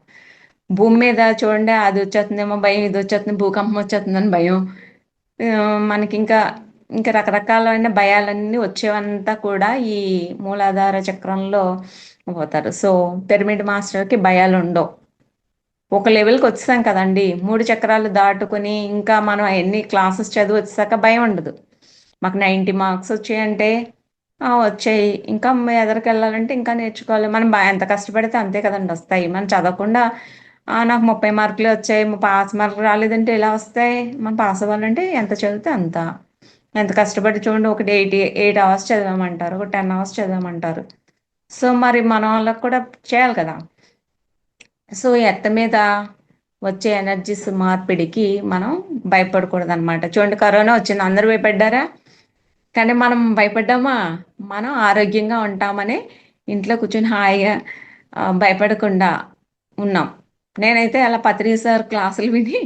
భూమి మీద చూడండి అది వచ్చేస్తుందేమో భయం, ఇది వచ్చేస్తుంది, భూకంపం వచ్చేస్తుందని భయం. మనకి ఇంకా రకరకాలైన భయాలన్నీ వచ్చేవంతా కూడా ఈ మూలాధార చక్రంలో పోతారు. సో పిరమిడ్ మాస్టర్కి భయాలు ఉండవు. ఒక లెవెల్కి వచ్చేసాం కదండి, 3 చక్రాలు దాటుకుని ఇంకా మనం ఎన్ని క్లాసెస్ చదివి వచ్చాక భయం ఉండదు. మాకు 90 మార్క్స్ వచ్చాయంటే వచ్చాయి, ఇంకా ఎదరికి వెళ్ళాలంటే ఇంకా నేర్చుకోవాలి. మనం ఎంత కష్టపడితే అంతే కదండి వస్తాయి. మనం చదవకుండా నాకు 30 మార్కులే వచ్చాయి, పాస్ మార్కులు రాలేదంటే ఎలా వస్తాయి? మనం పాస్ అవ్వాలంటే ఎంత చదివితే అంత. ఎంత కష్టపడి చూడండి, ఒకటి 8 అవర్స్ చదివామంటారు, ఒక 10 అవర్స్ చదివామంటారు. సో మరి మన వాళ్ళకి కూడా చేయాలి కదా. సో ఎత్త మీద వచ్చే ఎనర్జీస్ మార్పిడికి మనం భయపడకూడదు అనమాట. చూడండి కరోనా వచ్చింది, అందరూ భయపడ్డారా? కానీ మనం భయపడ్డామా? మనం ఆరోగ్యంగా ఉంటామని ఇంట్లో కూర్చొని హాయిగా భయపడకుండా ఉన్నాం. నేనైతే అలా పత్రి సార్ క్లాసులు విని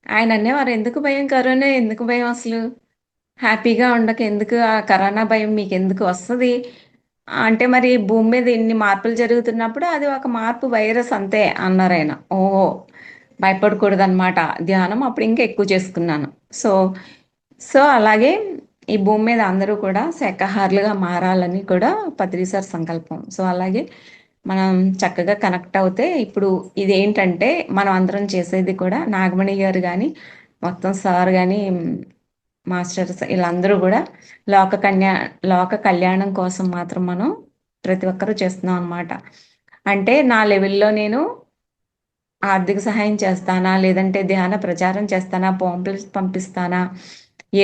ఆయన అనేవారు, ఎందుకు భయం, కరోనా ఎందుకు భయం, అసలు హ్యాపీగా ఉండక ఎందుకు ఆ కరోనా భయం మీకు ఎందుకు వస్తుంది అంటే, మరి భూమి మీద ఇన్ని మార్పులు జరుగుతున్నప్పుడు అది ఒక మార్పు, వైరస్ అంతే అన్నారు ఆయన. ఓహో, భయపడకూడదు అనమాట. ధ్యానం అప్పుడు ఇంకా ఎక్కువ చేసుకున్నాను. సో సో అలాగే ఈ భూమి మీద అందరూ కూడా శాకాహారులుగా మారాలని కూడా పత్రి సార్ సంకల్పం. సో అలాగే మనం చక్కగా కనెక్ట్ అవుతే ఇప్పుడు ఇదేంటంటే మనం అందరం చేసేది కూడా నాగమణి గారు కానీ మొత్తం సార్ కానీ మాస్టర్స్ వీళ్ళందరూ కూడా లోక కళ్యాణం కోసం మాత్రం మనం ప్రతి ఒక్కరూ చేస్తున్నాం అనమాట. అంటే నా లెవెల్లో నేను ఆర్థిక సహాయం చేస్తానా, లేదంటే ధ్యాన ప్రచారం చేస్తానా, పాంప్లెట్స్ పంపిస్తానా,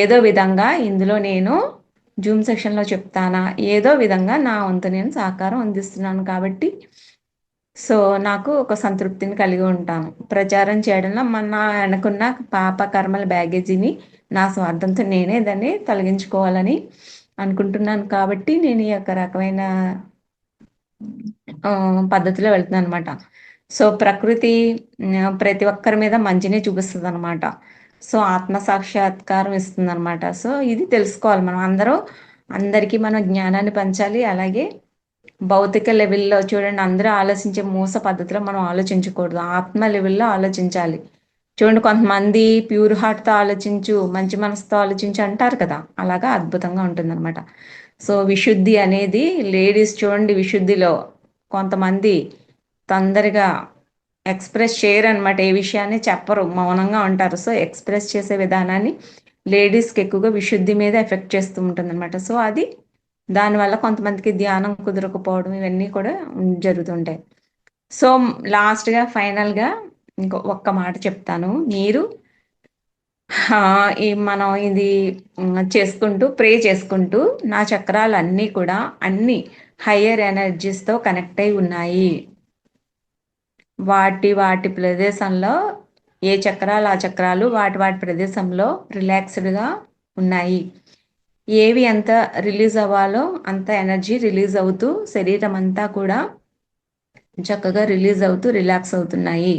ఏదో విధంగా ఇందులో నేను జూమ్ సెక్షన్లో చెప్తానా, ఏదో విధంగా నా వంతు నేను సహకారం అందిస్తున్నాను కాబట్టి సో నాకు ఒక సంతృప్తిని కలిగి ఉంటాను. ప్రచారం చేయడంలో నా వెనకున్న పాప కర్మల బ్యాగేజీని నా స్వార్థంతో నేనే దాన్ని తొలగించుకోవాలని అనుకుంటున్నాను కాబట్టి నేను ఈ యొక్క రకమైన పద్ధతిలో వెళ్తున్నాను అనమాట. సో ప్రకృతి ప్రతి ఒక్కరి మీద మంచినే చూపిస్తుంది అనమాట. సో ఆత్మ సాక్షాత్కారం ఇస్తుంది అనమాట. సో ఇది తెలుసుకోవాలి మనం అందరూ. అందరికీ మనం జ్ఞానాన్ని పంచాలి. అలాగే భౌతిక లెవెల్లో చూడండి, అందరూ ఆలోచించే మూస పద్ధతిలో మనం ఆలోచించకూడదు. ఆత్మ లెవెల్లో ఆలోచించాలి. చూడండి, కొంతమంది ప్యూర్ హార్ట్తో ఆలోచించు, మంచి మనసుతో ఆలోచించు అంటారు కదా, అలాగా అద్భుతంగా ఉంటుందన్నమాట. సో విశుద్ధి అనేది లేడీస్ చూడండి, విశుద్ధిలో కొంతమంది తొందరగా ఎక్స్ప్రెస్ చేయరు అనమాట. ఏ విషయాన్ని చెప్పరు, మౌనంగా ఉంటారు. సో ఎక్స్ప్రెస్ చేసే విధానాన్ని లేడీస్కి ఎక్కువగా విశుద్ధి మీద ఎఫెక్ట్ చేస్తూ ఉంటుంది అనమాట. సో అది దానివల్ల కొంతమందికి ధ్యానం కుదరకపోవడం ఇవన్నీ కూడా జరుగుతుంటాయి. సో లాస్ట్గా ఫైనల్గా ఒక్క మాట చెప్తాను. మీరు మనం ఇది చేసుకుంటూ ప్రే చేసుకుంటూ నా చక్రాలు అన్నీ కూడా అన్ని హయ్యర్ ఎనర్జీస్తో కనెక్ట్ అయి ఉన్నాయి. వాటి ప్రదేశంలో ఏ చక్రాలు ఆ చక్రాలు వాటి ప్రదేశంలో రిలాక్స్డ్గా ఉన్నాయి. ఏవి ఎంత రిలీజ్ అవ్వాలో అంత ఎనర్జీ రిలీజ్ అవుతూ శరీరం అంతా కూడా చక్కగా రిలీజ్ అవుతూ రిలాక్స్ అవుతున్నాయి.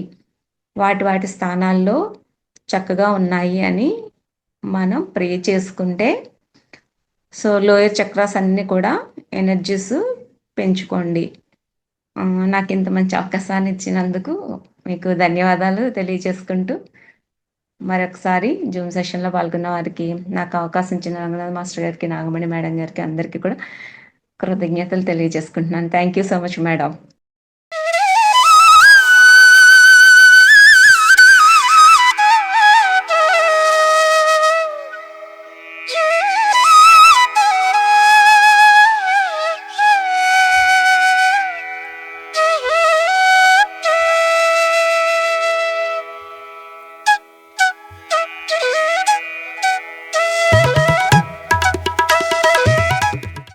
వాటి స్థానాల్లో చక్కగా ఉన్నాయి అని మనం ప్రే చేసుకుంటే సో లోయర్ చక్రాస్ అన్నీ కూడా ఎనర్జీస్ పెంచుకోండి. నాకు ఇంత మంచి అవకాశాన్ని ఇచ్చినందుకు మీకు ధన్యవాదాలు తెలియజేసుకుంటూ మరొకసారి జూమ్ సెషన్లో పాల్గొన్న వారికి, నాకు అవకాశం ఇచ్చిన రంగనాథ్ మాస్టర్ గారికి, నాగమణి మేడం గారికి అందరికీ కూడా కృతజ్ఞతలు తెలియజేసుకుంటున్నాను. Thank you so much madam.